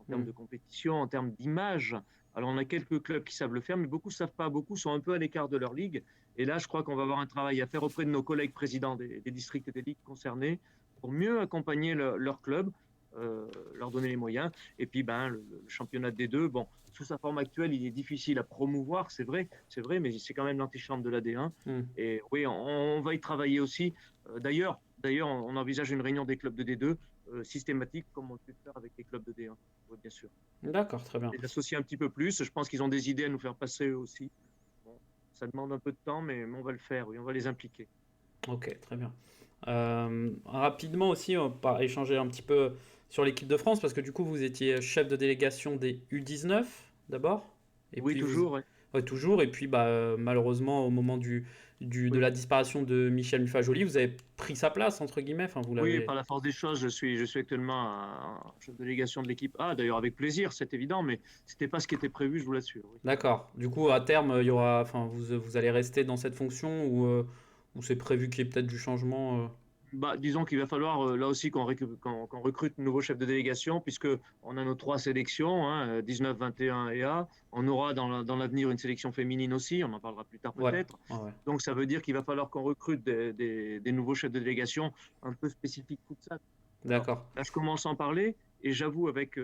en termes Hmm. de compétition, en termes d'image. Alors, on a quelques clubs qui savent le faire, mais beaucoup ne savent pas. Beaucoup sont un peu à l'écart de leur ligue. Et là, je crois qu'on va avoir un travail à faire auprès de nos collègues présidents des districts et des ligues concernés pour mieux accompagner leur club, leur donner les moyens. Et puis, ben, le championnat des deux, bon, sous sa forme actuelle, il est difficile à promouvoir, c'est vrai, mais c'est quand même l'antichambre de la D1. Hmm. Et oui, on va y travailler aussi. D'ailleurs, on envisage une réunion des clubs de D2 systématique comme on peut le faire avec les clubs de D1. Oui, bien sûr. D'accord, très bien. Les associer un petit peu plus. Je pense qu'ils ont des idées à nous faire passer eux aussi. Bon, ça demande un peu de temps, mais on va le faire. Oui, on va les impliquer. Ok, très bien. Rapidement aussi, on va échanger un petit peu sur l'équipe de France, parce que du coup, vous étiez chef de délégation des U19 d'abord, et Oui, puis vous, toujours. Ouais. ouais, toujours, et puis bah, malheureusement, au moment de Oui. la disparition de Michel Mufajoli, vous avez pris sa place, entre guillemets, enfin, vous Oui, l'avez... par la force des choses, je suis actuellement chef de délégation de l'équipe A. D'ailleurs, avec plaisir, c'est évident, mais c'était pas ce qui était prévu, je vous l'assure. Oui. D'accord. Du coup, à terme, il y aura, enfin, vous allez rester dans cette fonction ou c'est prévu qu'il y ait peut-être du changement Bah, disons qu'il va falloir là aussi qu'on recrute de nouveaux chefs de délégation, puisque on a nos trois sélections, hein, 19, 21 et A. On aura dans l'avenir une sélection féminine aussi, on en parlera plus tard Ouais, peut-être. ouais, ouais. Donc ça veut dire qu'il va falloir qu'on recrute des nouveaux chefs de délégation un peu spécifiques futsal. Alors D'accord. là, je commence à en parler et j'avoue avec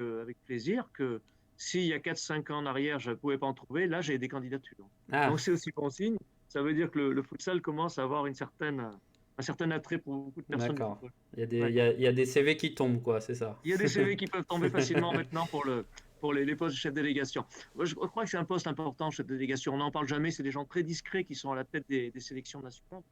plaisir que s'il y a 4-5 ans en arrière, je ne pouvais pas en trouver, là j'ai des candidatures. Ah, Donc c'est aussi bon signe. Ça veut dire que le futsal commence à avoir un certain attrait pour beaucoup de personnes du d'accord. football. Il Ouais. il y a des CV qui tombent, quoi, c'est ça. Il y a des CV qui peuvent tomber facilement maintenant pour les postes de chef de délégation. Moi, je crois que c'est un poste important, chef de délégation. On n'en parle jamais, c'est des gens très discrets qui sont à la tête des sélections nationales,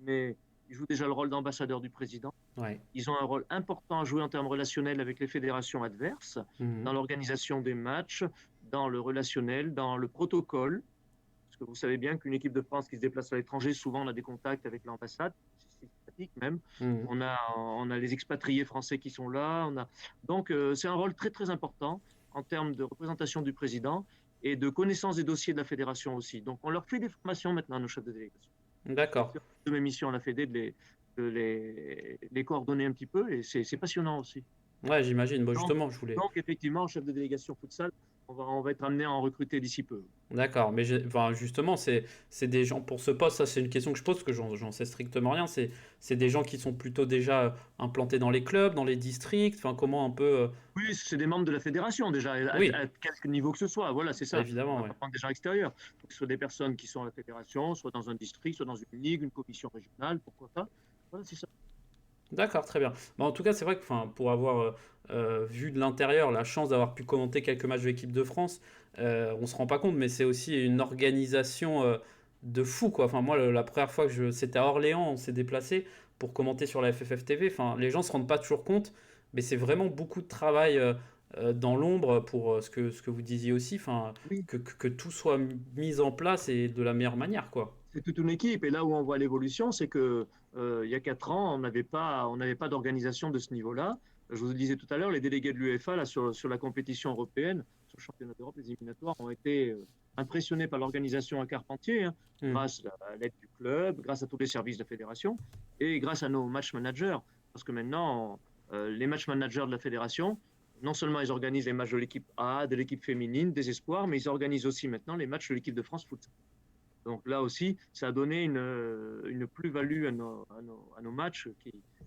mais ils jouent déjà le rôle d'ambassadeur du président. Ouais. Ils ont un rôle important à jouer en termes relationnels avec les fédérations adverses, Mhm. dans l'organisation des matchs, dans le relationnel, dans le protocole. Parce que vous savez bien qu'une équipe de France qui se déplace à l'étranger, souvent on a des contacts avec l'ambassade. diplomatique même. Mhm. On a les expatriés français qui sont là. Donc, c'est un rôle très, très important en termes de représentation du président et de connaissance des dossiers de la fédération aussi. Donc, on leur fait des formations maintenant, nos chefs de délégation. Ça a D'accord. été une de mes missions à la Fédé les coordonner un petit peu et c'est passionnant aussi. Ouais, j'imagine. Bon, Donc, justement, je voulais. donc, effectivement, chef de délégation futsal, on va être amené à en recruter d'ici peu. D'accord, mais enfin, justement, c'est des gens pour ce poste, ça c'est une question que je pose parce que j'en sais strictement rien. C'est des gens qui sont plutôt déjà implantés dans les clubs, dans les districts, enfin comment un peu. Oui, c'est des membres de la fédération déjà, Oui, à quelque niveau que ce soit. Voilà, c'est ça. On ne évidemment, va ouais. pas prendre des gens extérieurs. Il faut que ce soit des personnes qui sont à la fédération, soit dans un district, soit dans une ligue, une commission régionale, pourquoi pas. Voilà, c'est ça. D'accord, très bien. Bah, en tout cas, c'est vrai que enfin, pour avoir vu de l'intérieur la chance d'avoir pu commenter quelques matchs de l'équipe de France, on se rend pas compte, mais c'est aussi une organisation de fou, quoi. Enfin, moi, la première fois que c'était à Orléans, on s'est déplacé pour commenter sur la FFF TV. Enfin, les gens se rendent pas toujours compte, mais c'est vraiment beaucoup de travail dans l'ombre pour ce que vous disiez aussi, enfin, Oui, que tout soit mis en place et de la meilleure manière, quoi. c'est toute une équipe. Et là où on voit l'évolution, c'est que il y a 4 ans, on n'avait pas d'organisation de ce niveau-là. Je vous le disais tout à l'heure, les délégués de l'UEFA là sur la compétition européenne, sur le championnat d'Europe, les éliminatoires, ont été impressionnés par l'organisation à Carpentier, hein, Hmm. grâce à l'aide du club, grâce à tous les services de la fédération et grâce à nos match managers. Parce que maintenant, les match managers de la fédération, non seulement ils organisent les matchs de l'équipe A, de l'équipe féminine, des espoirs, mais ils organisent aussi maintenant les matchs de l'équipe de France foot. Donc là aussi, ça a donné une plus-value à nos matchs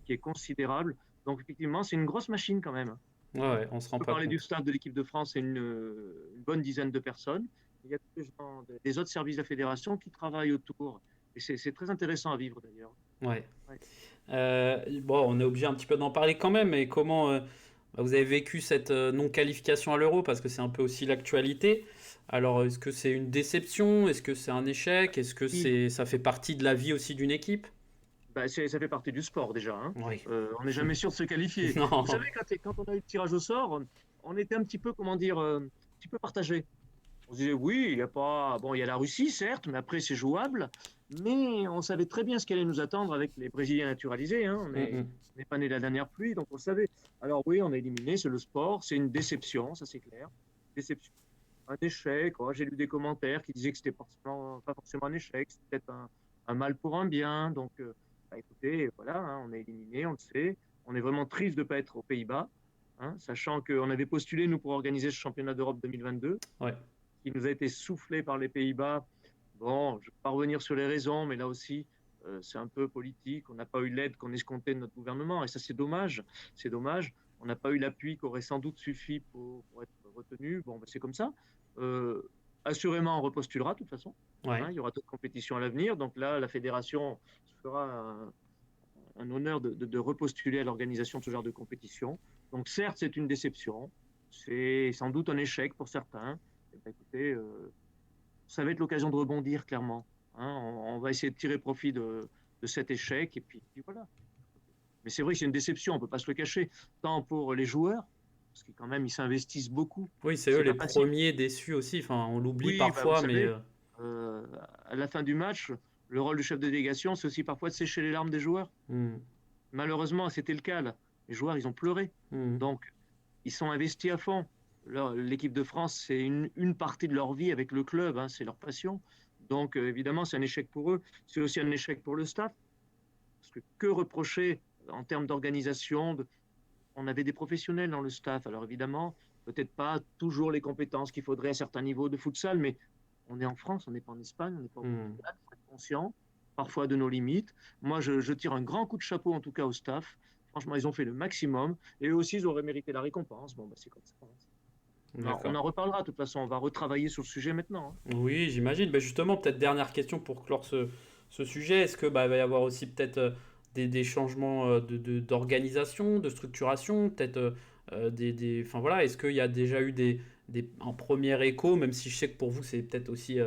qui est considérable. Donc effectivement, c'est une grosse machine quand même. Ouais, ouais, on se On rend peut pas parler du compte. staff de l'équipe de France, c'est une bonne dizaine de personnes. Il y a tous les gens des autres services de la fédération qui travaillent autour. Et c'est très intéressant à vivre d'ailleurs. Ouais. Ouais. Bon, on est obligé un petit peu d'en parler quand même, mais comment bah, vous avez vécu cette non-qualification à l'Euro? Parce que c'est un peu aussi l'actualité. Alors, est-ce que c'est une déception? Est-ce que c'est un échec? Est-ce que Oui, ça fait partie de la vie aussi d'une équipe? bah, ça fait partie du sport déjà, hein. Oui. On n'est jamais sûr de se qualifier. Vous Non. savez, quand on a eu le tirage au sort, on était un petit peu, comment dire, un petit peu partagé. On se disait, oui, il y a pas. Bon, il y a la Russie, certes, mais après, c'est jouable. Mais on savait très bien ce qui allait nous attendre avec les Brésiliens naturalisés, hein. On Mm, n'est mm. on n'est pas né de la dernière pluie, donc on le savait. Alors, oui, on est éliminé, c'est le sport, c'est une déception, ça c'est clair. Déception. Un échec. Oh, j'ai lu des commentaires qui disaient que c'était pas forcément un échec, c'était peut-être un mal pour un bien. Donc, bah, écoutez, voilà, hein, on est éliminé, on le sait. On est vraiment triste de ne pas être aux Pays-Bas, hein, sachant qu'on avait postulé, nous, pour organiser ce championnat d'Europe 2022 Ouais. qui nous a été soufflé par les Pays-Bas. Bon, je ne vais pas revenir sur les raisons, mais là aussi, c'est un peu politique. On n'a pas eu l'aide qu'on escomptait de notre gouvernement, et ça, c'est dommage. C'est dommage. On n'a pas eu l'appui qui aurait sans doute suffi pour être retenu. Bon, ben, c'est comme ça. Euh, Assurément, on repostulera de toute façon, hein. Ouais. Il y aura d'autres compétitions à l'avenir. Donc là, la fédération se fera un honneur de repostuler à l'organisation de ce genre de compétition. Donc certes, c'est une déception. C'est sans doute un échec pour certains. Eh ben, écoutez, ça va être l'occasion de rebondir, clairement, hein. On va essayer de tirer profit de cet échec, et puis voilà. Mais c'est vrai que c'est une déception, on ne peut pas se le cacher, tant pour les joueurs, parce qu'ils quand même, ils s'investissent beaucoup. Oui, c'est eux C'est les pas facile. premiers déçus aussi. Enfin, on l'oublie Oui, bah, vous parfois, mais savez, euh, à la fin du match, le rôle du chef de délégation, c'est aussi parfois de sécher les larmes des joueurs. mm, Malheureusement, c'était le cas là. Les joueurs, ils ont pleuré. mm. Donc, ils sont investis à fond. L'équipe de France, c'est une partie de leur vie avec le club, hein, c'est leur passion. Donc, évidemment, c'est un échec pour eux. C'est aussi un échec pour le staff. Parce que reprocher en termes d'organisation On avait des professionnels dans le staff. Alors, évidemment, peut-être pas toujours les compétences qu'il faudrait à certains niveaux de futsal, mais on est en France, on n'est pas en Espagne, on n'est pas au Hmm. Portugal. Il faut être conscient parfois de nos limites. Moi, je tire un grand coup de chapeau, en tout cas, au staff. Franchement, ils ont fait le maximum. Et eux aussi, ils auraient mérité la récompense. Bon, bah, c'est comme ça, hein. On D'accord. en reparlera, de toute façon. On va retravailler sur le sujet maintenant, hein. Oui, j'imagine. Ben justement, peut-être dernière question pour clore ce sujet. Est-ce que bah, il va y avoir aussi peut-être des changements d'organisation, de structuration, peut-être enfin voilà, est-ce qu'il y a déjà eu un premier écho, même si je sais que pour vous c'est peut-être aussi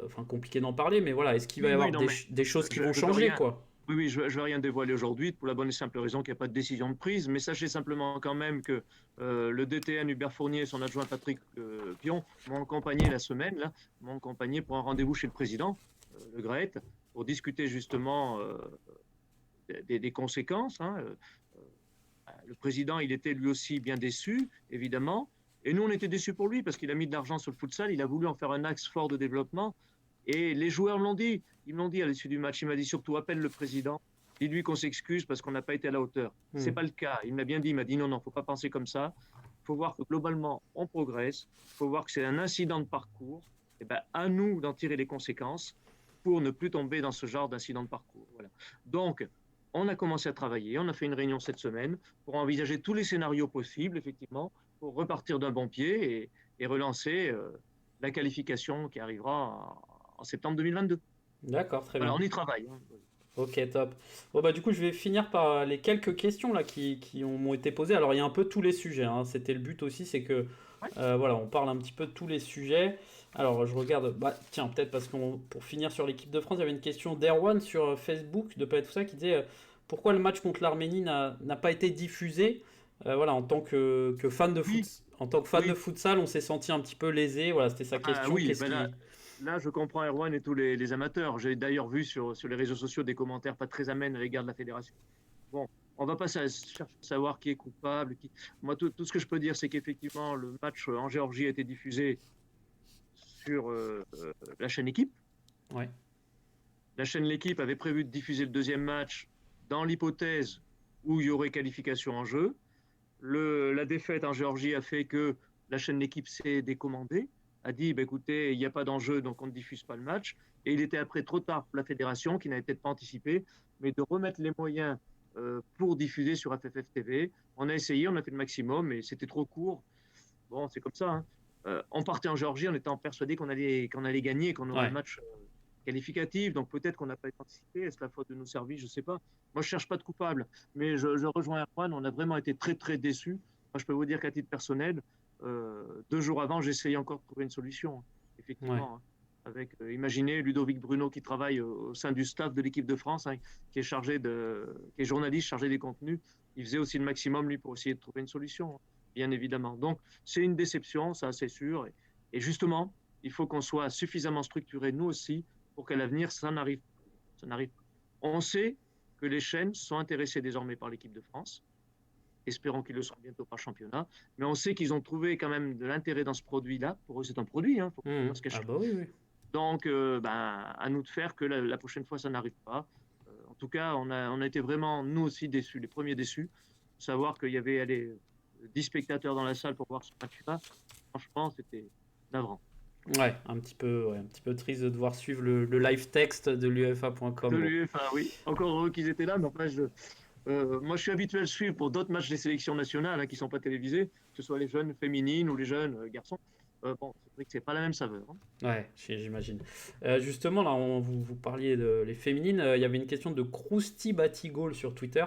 enfin, compliqué d'en parler, mais voilà, est-ce qu'il va y Oui, oui, avoir non, mais des choses qui je, vont je veux changer, rien. quoi? Oui, oui, je vais rien dévoiler aujourd'hui pour la bonne et simple raison qu'il n'y a pas de décision de prise. Mais sachez simplement quand même que le DTN Hubert Fournier et son adjoint Patrick Pion m'ont accompagné la semaine, là, m'ont accompagné pour un rendez-vous chez le président, Le Graët, pour discuter justement des conséquences. Hein. Le président, il était lui aussi bien déçu, évidemment. Et nous, on était déçus pour lui parce qu'il a mis de l'argent sur le futsal. Il a voulu en faire un axe fort de développement. Et les joueurs l'ont dit. Ils m'ont dit à l'issue du match. Il m'a dit surtout, appelle le président. Dis-lui qu'on s'excuse parce qu'on n'a pas été à la hauteur. C'est pas le cas. Il m'a bien dit. Il m'a dit non, faut pas penser comme ça. Il faut voir que globalement, on progresse. Il faut voir que c'est un incident de parcours. Et ben, à nous d'en tirer les conséquences pour ne plus tomber dans ce genre d'incident de parcours. Voilà. Donc, on a commencé à travailler. On a fait une réunion cette semaine pour envisager tous les scénarios possibles, effectivement, pour repartir d'un bon pied et relancer la qualification qui arrivera en septembre 2022. D'accord, très Voilà, bien. on y travaille. Hein. Ok, top. Bon, bah, du coup, je vais finir par les quelques questions là m'ont été posées. Alors, il y a un peu tous les sujets, hein. C'était le but aussi, c'est que Ouais. voilà, on parle un petit peu de tous les sujets. Alors, je regarde, bah, tiens, peut-être parce qu'on pour finir sur l'équipe de France, il y avait une question d'Erwan sur Facebook de Planète Tout ça qui disait pourquoi le match contre l'Arménie n'a pas été diffusé. Voilà, en tant que fan de foot, Oui, en tant que fan de oui, futsal, on s'est senti un petit peu lésé. Voilà, c'était sa question. oui. Qu'est-ce Ben qui. là, je comprends Erwan et tous les amateurs. J'ai d'ailleurs vu sur les réseaux sociaux des commentaires pas très amènes à l'égard de la fédération. Bon, on va pas chercher à savoir qui est coupable. Moi, tout ce que je peux dire, c'est qu'effectivement, le match en Géorgie a été diffusé sur la chaîne Équipe. Ouais, La chaîne L'équipe avait prévu de diffuser le deuxième match dans l'hypothèse où il y aurait qualification en jeu. La défaite en Géorgie a fait que la chaîne L'équipe s'est décommandée, a dit bah, écoutez, il n'y a pas d'enjeu, donc on ne diffuse pas le match. Et il était après trop tard pour la fédération, qui n'avait peut-être pas anticipé, mais de remettre les moyens pour diffuser sur FFF TV. On a essayé, on a fait le maximum, mais c'était trop court. Bon, c'est comme ça. Hein. On partait en Géorgie en étant persuadé qu'on allait gagner, qu'on aurait un ouais, match qualificatif. Donc peut-être qu'on n'a pas anticipé. Est-ce la faute de nos services? Je ne sais pas. Moi, je ne cherche pas de coupable. Mais je rejoins Erwan. On a vraiment été très, très déçus. Moi, je peux vous dire qu'à titre personnel, 2 jours avant, j'essayais encore de trouver une solution. Hein, ouais. effectivement. Hein. Avec, imaginez Ludovic Bruno qui travaille au sein du staff de l'équipe de France, hein, qui est journaliste chargé des contenus. Il faisait aussi le maximum, lui, pour essayer de trouver une solution, hein, bien évidemment. Donc, c'est une déception, ça, c'est sûr. Et justement, il faut qu'on soit suffisamment structuré, nous aussi, pour qu'à l'avenir, ça n'arrive pas. Ça n'arrive pas. On sait que les chaînes sont intéressées désormais par l'équipe de France. Espérons qu'ils le seront bientôt par championnat. Mais on sait qu'ils ont trouvé quand même de l'intérêt dans ce produit-là. Pour eux, c'est un produit, il ne faut pas Mhm. se Ah cacher. bah oui, oui. Donc, à nous de faire que la prochaine fois, ça n'arrive pas. En tout cas, on a été vraiment, nous aussi, déçus, les premiers déçus. Savoir qu'il y avait 10 spectateurs dans la salle pour voir ce match-là, franchement, c'était navrant. Ouais, un petit peu triste de devoir suivre le live text de De l'UEFA.com. Bon. l'UEFA, oui. Encore heureux qu'ils étaient là, mais enfin, moi, je suis habitué à le suivre pour d'autres matchs des sélections nationales hein, qui ne sont pas télévisés, que ce soit les jeunes féminines ou les jeunes garçons. Bon, c'est vrai que c'est pas la même saveur. Hein. Ouais, j'imagine. Justement, là, vous parliez de les féminines. Il y avait une question de Krusty Batigol sur Twitter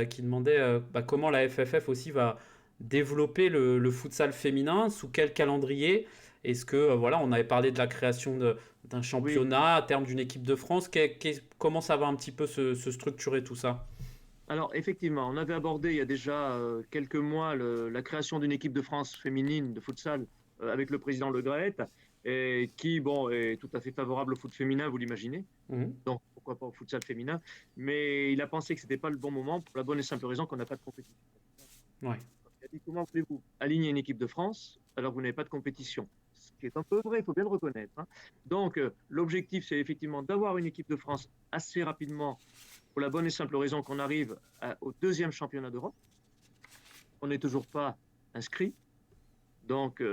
qui demandait bah, comment la FFF aussi va développer le futsal féminin, sous quel calendrier. Est-ce que, voilà, on avait parlé de la création d'un Oui. championnat à terme d'une équipe de France. Comment ça va un petit peu se structurer tout ça? Alors, effectivement, on avait abordé il y a déjà quelques mois la création d'une équipe de France féminine de futsal avec le président Le Graët, et qui, bon, est tout à fait favorable au foot féminin, vous l'imaginez. Mhm. Donc, pourquoi pas au futsal féminin. Mais il a pensé que ce n'était pas le bon moment pour la bonne et simple raison qu'on n'a pas de compétition. Ouais, Il a dit comment voulez-vous aligner une équipe de France alors que vous n'avez pas de compétition? Ce qui est un peu vrai, il faut bien le reconnaître. Hein. Donc, l'objectif, c'est effectivement d'avoir une équipe de France assez rapidement pour la bonne et simple raison qu'on arrive au deuxième championnat d'Europe. On n'est toujours pas inscrit. Donc, je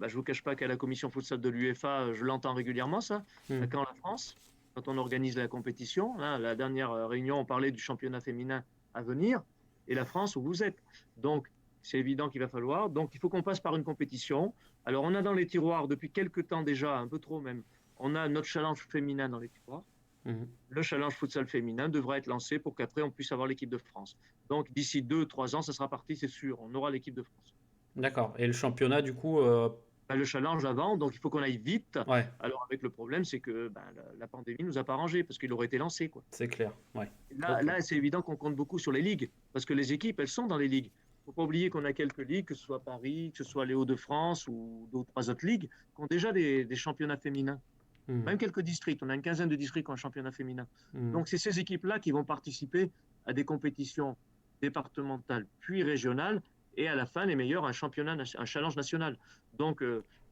ne vous cache pas qu'à la commission futsal de l'UEFA, je l'entends régulièrement, ça. Mhm. Quand la France, quand on organise la compétition, là, la dernière réunion, on parlait du championnat féminin à venir, et la France, où vous êtes. Donc, c'est évident qu'il va falloir. Donc, il faut qu'on passe par une compétition. Alors, on a dans les tiroirs, depuis quelques temps déjà, un peu trop même, on a notre challenge féminin dans les tiroirs. Mhm. Le challenge futsal féminin devra être lancé pour qu'après, on puisse avoir l'équipe de France. Donc, d'ici 2, 3 ans, ça sera parti, c'est sûr. On aura l'équipe de France. D'accord. Et le championnat, du coup, Le challenge avant, donc il faut qu'on aille vite. ouais, Alors avec le problème, c'est que la pandémie nous a pas arrangé parce qu'il aurait été lancé. Quoi. c'est clair. Ouais. Là, Ok. là c'est évident qu'on compte beaucoup sur les ligues parce que les équipes, elles sont dans les ligues. Il ne faut pas oublier qu'on a quelques ligues, que ce soit Paris, que ce soit les Hauts-de-France ou 2 ou 3 autres ligues, qui ont déjà des championnats féminins. Hmm. même quelques districts. On a une quinzaine de districts en championnat féminin. Hmm. Donc, c'est ces équipes-là qui vont participer à des compétitions départementales puis régionales et à la fin, les meilleurs, un championnat, un challenge national. Donc,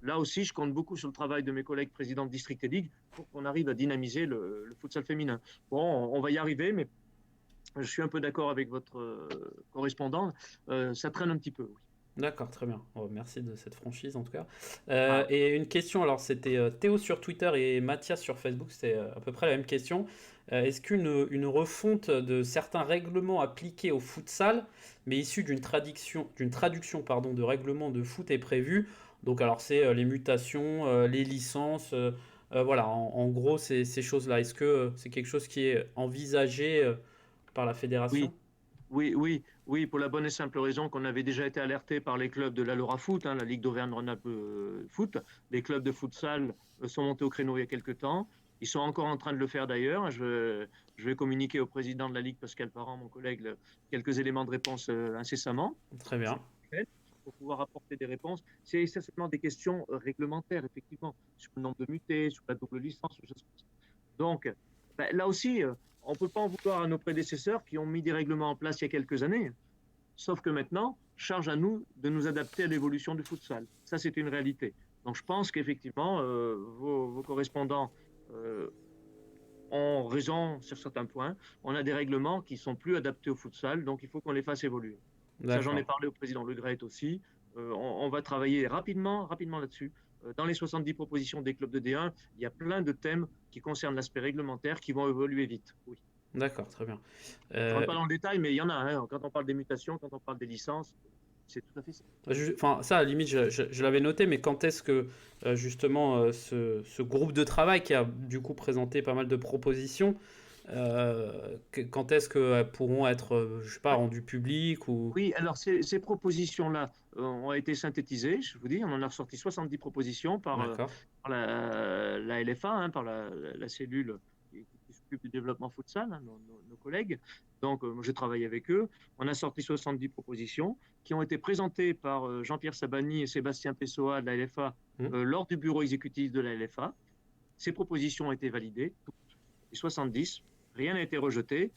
là aussi, je compte beaucoup sur le travail de mes collègues présidents de district et ligue pour qu'on arrive à dynamiser le futsal féminin. Bon, on va y arriver, mais je suis un peu d'accord avec votre correspondant. Ça traîne un petit peu, oui. D'accord, très bien. Oh, merci de cette franchise en tout cas. Ah, Et une question, alors c'était Théo sur Twitter et Mathias sur Facebook, c'était à peu près la même question. Est-ce qu'une refonte de certains règlements appliqués au futsal, mais issus d'une traduction pardon, de règlements de foot est prévue? Donc alors c'est les mutations, les licences, voilà, en gros ces choses-là. Est-ce que c'est quelque chose qui est envisagé par la fédération? oui, oui, pour la bonne et simple raison qu'on avait déjà été alerté par les clubs de la Laura Foot, hein, la Ligue d'Auvergne-Rhône-Alpes Foot. Les clubs de futsal sont montés au créneau il y a quelques temps. Ils sont encore en train de le faire d'ailleurs. Je vais communiquer au président de la Ligue, Pascal Parent, mon collègue, quelques éléments de réponse incessamment Très bien. pour pouvoir apporter des réponses. C'est essentiellement des questions réglementaires, effectivement, sur le nombre de mutés, sur la double licence, sur choses comme ça. Donc, ben, là aussi, on ne peut pas en vouloir à nos prédécesseurs qui ont mis des règlements en place il y a quelques années. Sauf que maintenant, charge à nous de nous adapter à l'évolution du futsal. Ça, c'est une réalité. Donc, je pense qu'effectivement, vos correspondants euh, ont raison sur certains points. On a des règlements qui sont plus adaptés au futsal, donc il faut qu'on les fasse évoluer. Ça, j'en ai D'accord. parlé au président Le Gret aussi. On va travailler rapidement là-dessus. Dans les 70 propositions des clubs de D1, il y a plein de thèmes qui concernent l'aspect réglementaire qui vont évoluer vite. Oui. D'accord, très bien. Je ne rentre Euh, pas dans le détail, mais il y en a. Hein. Quand on parle des mutations, quand on parle des licences, c'est tout à fait ça. Enfin, ça, à la limite, je l'avais noté, mais quand est-ce que justement ce groupe de travail qui a du coup présenté pas mal de propositions, quand est-ce qu'elles pourront être, je sais pas, Ouais. rendues publiques ou... Oui, alors ces propositions-là ont été synthétisées, je vous dis, on en a ressorti 70 propositions D'accord. par la LFA, hein, par la cellule qui s'occupe du développement futsal, hein, nos collègues. Donc, moi, j'ai travaillé avec eux. On a sorti 70 propositions qui ont été présentées par Jean-Pierre Sabani et Sébastien Pessoa de la LFA Hmm. lors du bureau exécutif de la LFA. Ces propositions ont été validées, les 70, rien n'a été rejeté.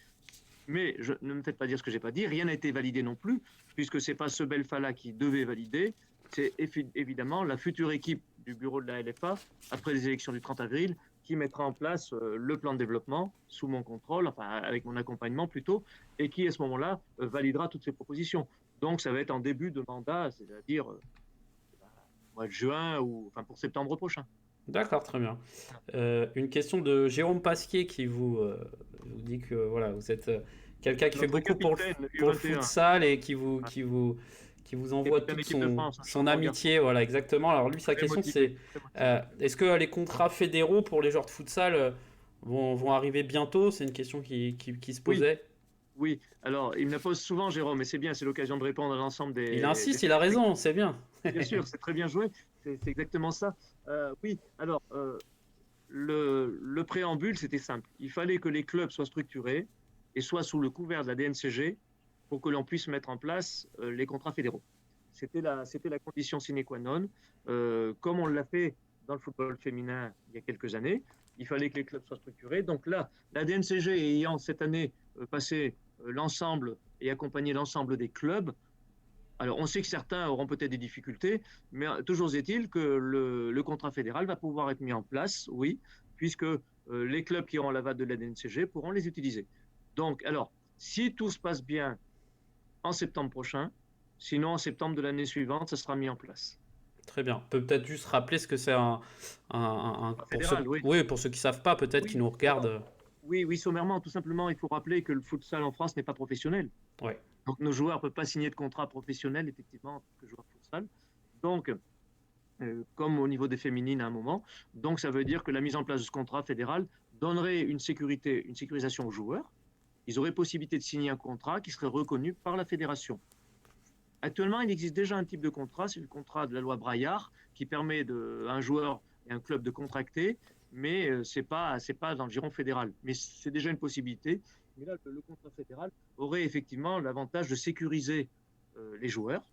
Mais ne me faites pas dire ce que j'ai pas dit. Rien n'a été validé non plus, puisque c'est pas ce Belfala qui devait valider. C'est évidemment la future équipe du bureau de la LFA, après les élections du 30 avril, qui mettra en place le plan de développement sous mon contrôle, enfin avec mon accompagnement plutôt, et qui à ce moment-là validera toutes ces propositions. Donc ça va être en début de mandat, c'est-à-dire mois de juin ou enfin pour septembre prochain. D'accord, très bien. Une question de Jérôme Pasquier qui vous dit que voilà, vous êtes quelqu'un qui fait Notre beaucoup pour capitaine pour le U21, futsal et ouais, qui vous envoie capitaine toute équipe de France, un son charmant garçon, amitié. Voilà, exactement. Alors lui, sa très question motivé, c'est très motivé. est-ce que les contrats fédéraux pour les joueurs de futsal vont arriver bientôt? C'est une question qui se Oui, posait. oui, alors il me la pose souvent, Jérôme, mais c'est bien, c'est l'occasion de répondre à l'ensemble Il des insiste, il a raison, c'est bien. Bien sûr, c'est très bien joué, c'est exactement ça. Oui, alors le préambule, c'était simple. Il fallait que les clubs soient structurés et soient sous le couvert de la DNCG pour que l'on puisse mettre en place les contrats fédéraux. C'était la condition sine qua non. Comme on l'a fait dans le football féminin il y a quelques années, il fallait que les clubs soient structurés. Donc là, la DNCG ayant cette année passé l'ensemble et accompagné l'ensemble des clubs, alors, on sait que certains auront peut-être des difficultés, mais toujours est-il que le contrat fédéral va pouvoir être mis en place, oui, puisque les clubs qui auront l'aval de la DNCG pourront les utiliser. Donc, alors, si tout se passe bien en septembre prochain, sinon en septembre de l'année suivante, ça sera mis en place. Très bien. On peut peut-être juste rappeler ce que c'est pour ceux, Fédéral, oui. oui, pour ceux qui savent pas, peut-être qui Oui, nous alors, regardent. oui, sommairement, tout simplement, il faut rappeler que le futsal en France n'est pas professionnel. Ouais. Donc, nos joueurs ne peuvent pas signer de contrat professionnel, effectivement, en tant que joueurs de futsal. Donc, comme au niveau des féminines à un moment. Donc, ça veut dire que la mise en place de ce contrat fédéral donnerait une sécurisation aux joueurs. Ils auraient possibilité de signer un contrat qui serait reconnu par la fédération. Actuellement, il existe déjà un type de contrat, c'est le contrat de la loi Braillard, qui permet à un joueur et un club de contracter, mais ce n'est pas dans le giron fédéral. Mais c'est déjà une possibilité. Mais là, le contrat fédéral aurait effectivement l'avantage de sécuriser les joueurs,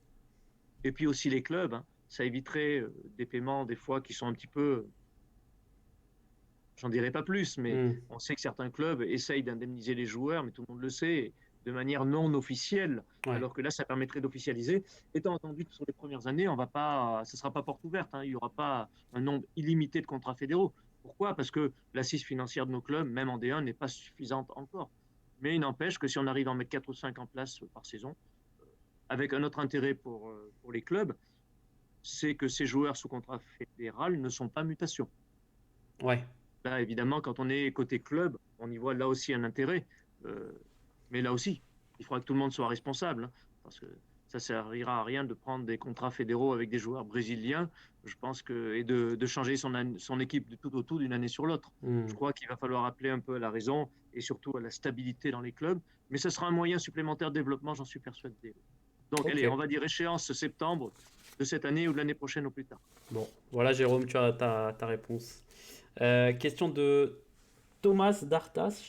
et puis aussi les clubs, hein. Ça éviterait des paiements des fois qui sont un petit peu J'en dirai pas plus, mais Hmm. on sait que certains clubs essayent d'indemniser les joueurs, mais tout le monde le sait, de manière non officielle, Ouais. alors que là, ça permettrait d'officialiser. Étant entendu que sur les premières années, on va pas, ce ne sera pas porte ouverte, hein, il n'y aura pas un nombre illimité de contrats fédéraux. Pourquoi? Parce que l'assise financière de nos clubs, même en D1, n'est pas suffisante encore. Mais il n'empêche que si on arrive à en mettre 4 ou 5 en place par saison, avec un autre intérêt pour les clubs, c'est que ces joueurs sous contrat fédéral ne sont pas mutation. Ouais. Là, évidemment, quand on est côté club, on y voit là aussi un intérêt. Euh, mais là aussi, il faudra que tout le monde soit responsable, hein, parce que ça ne servira à rien de prendre des contrats fédéraux avec des joueurs brésiliens, je pense que, et de changer son équipe de tout au tout d'une année sur l'autre. Je Hmm. crois qu'il va falloir appeler un peu à la raison et surtout à la stabilité dans les clubs. Mais ce sera un moyen supplémentaire de développement, j'en suis persuadé. Donc, Ok. allez, on va dire échéance septembre de cette année ou de l'année prochaine au plus tard. Bon, voilà Jérôme, tu as ta réponse. Question de Thomas Dartas,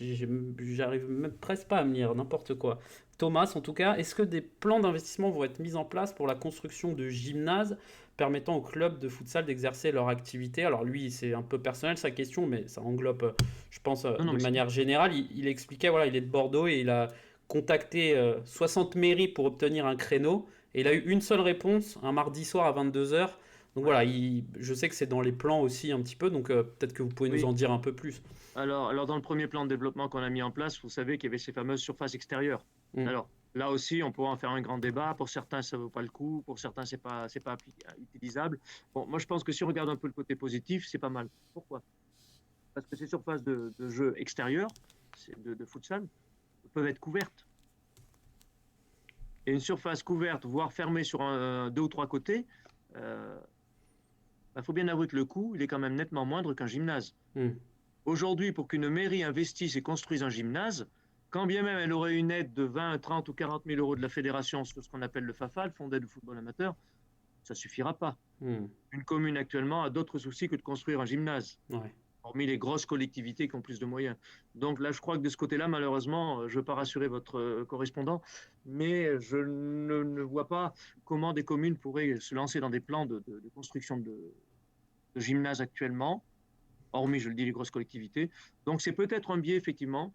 j'arrive même presque pas à me lire, n'importe quoi. Thomas, en tout cas, est-ce que des plans d'investissement vont être mis en place pour la construction de gymnases permettant aux clubs de futsal d'exercer leur activité? Alors lui, c'est un peu personnel sa question, mais ça englobe, je pense, Non, non, de mais c'est bien. manière générale. Il expliquait, voilà, il est de Bordeaux et il a contacté 60 mairies pour obtenir un créneau. Et il a eu une seule réponse, un mardi soir à 22 heures. Donc Ouais. voilà, je sais que c'est dans les plans aussi un petit peu, donc peut-être que vous pouvez nous Oui. en dire un peu plus. Alors, dans le premier plan de développement qu'on a mis en place, vous savez qu'il y avait ces fameuses surfaces extérieures. Hmm. Alors, là aussi, on pourra en faire un grand débat. Pour certains, ça ne vaut pas le coup. Pour certains, c'est pas utilisable. Bon, moi, je pense que si on regarde un peu le côté positif, c'est pas mal. Pourquoi? Parce que ces surfaces de jeu extérieures, de futsal, peuvent être couvertes. Et une surface couverte, voire fermée sur deux ou trois côtés, faut bien avouer que le coût, il est quand même nettement moindre qu'un gymnase. Hmm. Aujourd'hui, pour qu'une mairie investisse et construise un gymnase, quand bien même elle aurait une aide de 20, 30 ou 40 000 euros de la fédération sur ce qu'on appelle le FAFA, le Fonds d'aide au football amateur, ça ne suffira pas. Hmm. Une commune actuellement a d'autres soucis que de construire un gymnase, Ouais. hormis les grosses collectivités qui ont plus de moyens. Donc là, je crois que de ce côté-là, malheureusement, je ne veux pas rassurer votre correspondant, mais je ne vois pas comment des communes pourraient se lancer dans des plans de construction de gymnase actuellement, hormis, je le dis, les grosses collectivités. Donc, c'est peut-être un biais, effectivement,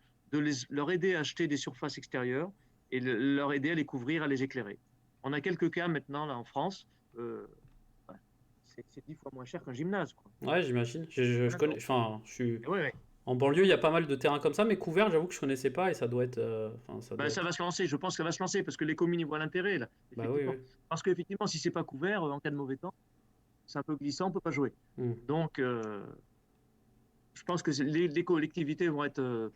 leur aider à acheter des surfaces extérieures et leur aider à les couvrir, à les éclairer. On a quelques cas maintenant, là, en France. Euh, ouais, c'est 10 fois moins cher qu'un gymnase, quoi. Ouais, j'imagine. Je Hein, connais, donc, enfin, je suis ouais, ouais. en banlieue, il y a pas mal de terrains comme ça, mais couverts, j'avoue que je connaissais pas et ça doit être, enfin, ça Ben, doit ça être. va se lancer, je pense que ça va se lancer parce que les communes y voient l'intérêt, là, Bah oui, effectivement. oui. Parce qu'effectivement, si c'est pas couvert, en cas de mauvais temps, c'est un peu glissant, on ne peut pas jouer. Hmm. Donc, je pense que les collectivités vont être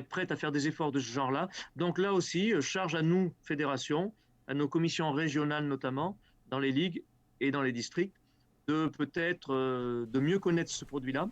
prêtes à faire des efforts de ce genre-là. Donc là aussi, charge à nous, fédérations, à nos commissions régionales notamment, dans les ligues et dans les districts, de peut-être de mieux connaître ce produit-là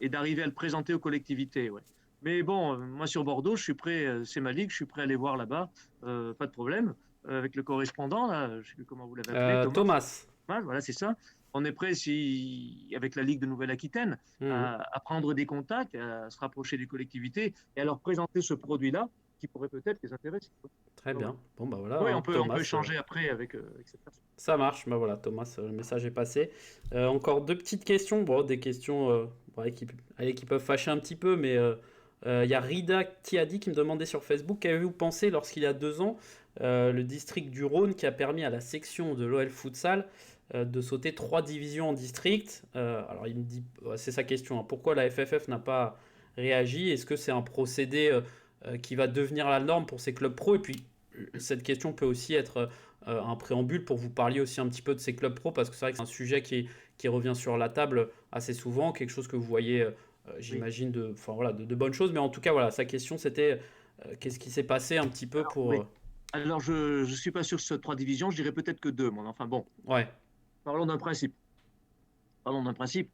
et d'arriver à le présenter aux collectivités. Ouais. Mais bon, moi sur Bordeaux, je suis prêt, c'est ma ligue, je suis prêt à aller voir là-bas, pas de problème. Avec le correspondant, là, je ne sais plus comment vous l'avez appelé, Thomas. Thomas. Voilà, c'est ça. On est prêt, si, avec la Ligue de Nouvelle-Aquitaine, Hmm. à prendre des contacts, à se rapprocher des collectivités et à leur présenter ce produit-là qui pourrait peut-être les intéresser. Très Ouais, ouais. bien. Bon, bah voilà, Oui, hein, on peut Thomas, échanger après avec cette personne. ça marche. Bah voilà, Thomas, le message est passé. Encore deux petites questions. Bon, des questions ouais, allez, qui peuvent fâcher un petit peu, mais il y a Rida Tiadi qui me demandait sur Facebook qu'avez-vous pensé lorsqu'il y a 2 ans, le district du Rhône qui a permis à la section de l'OL Futsal de sauter 3 divisions en district. Alors il me dit, ouais, c'est sa question, hein, pourquoi la FFF n'a pas réagi? Est-ce que c'est un procédé qui va devenir la norme pour ces clubs pro? Et puis cette question peut aussi être un préambule pour vous parliez aussi un petit peu de ces clubs pro, parce que c'est vrai que c'est un sujet qui revient sur la table assez souvent, quelque chose que vous voyez, Oui. j'imagine, enfin, voilà, de bonnes choses. Mais en tout cas, voilà, sa question c'était qu'est-ce qui s'est passé un petit peu pour. Oui. Alors, je ne suis pas sûr que ce soit 3 divisions, je dirais peut-être que 2. Moi. Enfin bon, Ouais, parlons d'un principe. Parlons d'un principe.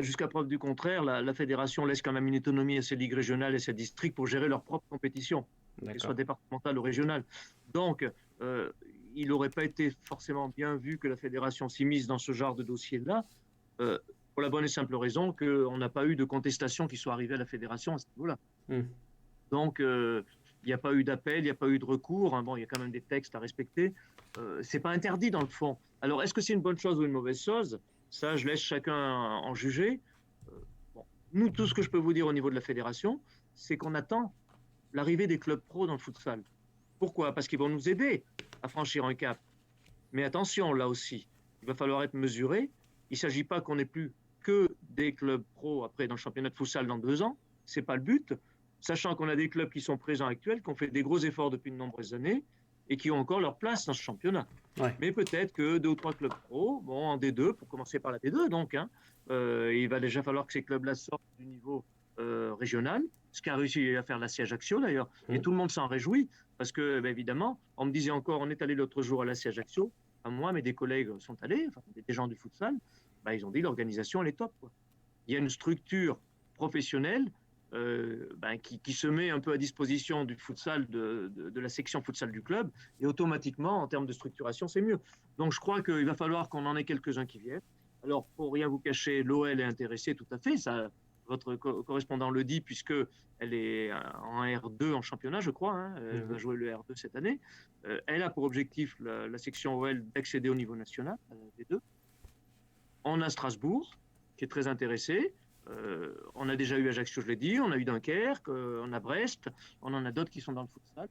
Jusqu'à preuve du contraire, la fédération laisse quand même une autonomie à ses ligues régionales et ses districts pour gérer leurs propres compétitions, qu'elles soient d'accord. départementales ou régionales. Donc, euh, il n'aurait pas été forcément bien vu que la fédération s'immisce dans ce genre de dossier-là, euh, pour la bonne et simple raison qu'on n'a pas eu de contestation qui soit arrivée à la fédération à ce niveau-là. Hmm. Donc, il n'y a pas eu d'appel, il n'y a pas eu de recours. Hein. Bon, il y a quand même des textes à respecter. C'est pas interdit dans le fond. Alors, est-ce que c'est une bonne chose ou une mauvaise chose? Ça, je laisse chacun en juger. Euh, bon. Nous, tout ce que je peux vous dire au niveau de la fédération, c'est qu'on attend l'arrivée des clubs pro dans le futsal. Pourquoi? Parce qu'ils vont nous aider à franchir un cap. Mais attention, là aussi, il va falloir être mesuré. Il ne s'agit pas qu'on n'ait plus que des clubs pro après dans le championnat de futsal dans 2 ans. Ce n'est pas le but. Sachant qu'on a des clubs qui sont présents actuels, qui ont fait des gros efforts depuis de nombreuses années et qui ont encore leur place dans ce championnat. Ouais. Mais peut-être que 2 ou 3 clubs pro, bon, en D2, pour commencer par la D2, donc, hein, il va déjà falloir que ces clubs-là sortent du niveau régional, ce qu'a réussi à faire la CIE Ajaccio d'ailleurs. Et tout le monde s'en réjouit, parce que, ben, évidemment, on me disait encore, on est allé l'autre jour à la CIE Ajaccio, pas moi, mais des collègues sont allés, enfin, des gens du futsal, ben, ils ont dit l'organisation, elle est top, quoi. Il y a une structure professionnelle ben, qui se met un peu à disposition du futsal, de la section futsal du club, et automatiquement, en termes de structuration, c'est mieux. Donc je crois qu'il va falloir qu'on en ait quelques-uns qui viennent. Alors, pour rien vous cacher, l'OL est intéressée tout à fait, ça, votre correspondant le dit, puisqu'elle est en R2 en championnat, je crois, hein, elle va jouer le R2 cette année. Elle a pour objectif, la section OL, d'accéder au niveau national, des deux. On a Strasbourg, qui est très intéressé. On a déjà eu Ajaccio, je l'ai dit, on a eu Dunkerque, on a Brest, on en a d'autres qui sont dans le futsal.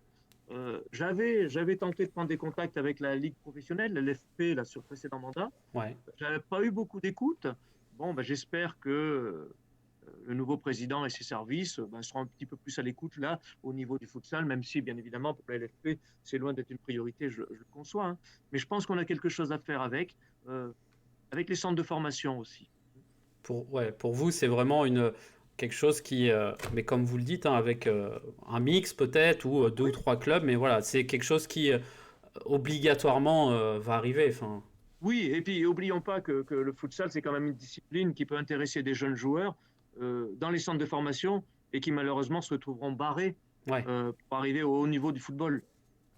J'avais tenté de prendre des contacts avec la Ligue professionnelle, l'LFP, là, sur le précédent mandat. Ouais. J'avais pas eu beaucoup d'écoute. Bon, ben, j'espère que le nouveau président et ses services seront un petit peu plus à l'écoute là, au niveau du futsal, même si, bien évidemment, pour la LFP, c'est loin d'être une priorité, je le conçois. Hein. Mais je pense qu'on a quelque chose à faire avec les centres de formation aussi. Pour vous, c'est vraiment quelque chose qui, mais comme vous le dites, hein, avec un mix peut-être, ou deux ou trois clubs, mais voilà, c'est quelque chose qui obligatoirement va arriver. Enfin, Oui, et puis n'oublions pas que le futsal, c'est quand même une discipline qui peut intéresser des jeunes joueurs dans les centres de formation et qui malheureusement se retrouveront barrés ouais, pour arriver au haut niveau du football.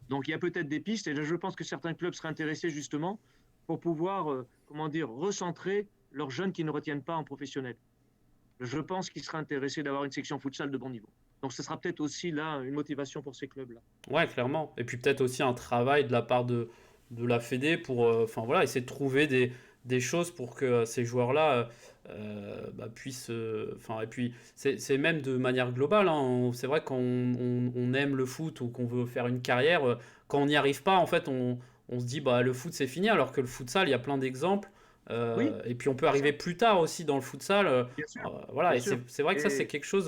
Donc il y a peut-être des pistes et je pense que certains clubs seraient intéressés justement pour pouvoir, recentrer leurs jeunes qui ne retiennent pas en professionnel. Je pense qu'ils seraient intéressés d'avoir une section futsal de bon niveau. Donc ce sera peut-être aussi là une motivation pour ces clubs-là. ouais, clairement. Et puis peut-être aussi un travail de la part de la Fédé pour, enfin voilà, essayer de trouver des choses pour que ces joueurs-là puissent, enfin, et puis c'est même de manière globale, hein, c'est vrai qu'on on aime le foot ou qu'on veut faire une carrière, quand on n'y arrive pas, en fait, on se dit bah le foot c'est fini, alors que le futsal, il y a plein d'exemples. Oui, Et puis on peut c'est ça, arriver plus tard aussi dans le futsal, bien sûr, voilà, bien et sûr. c'est vrai que ça c'est Et, quelque chose,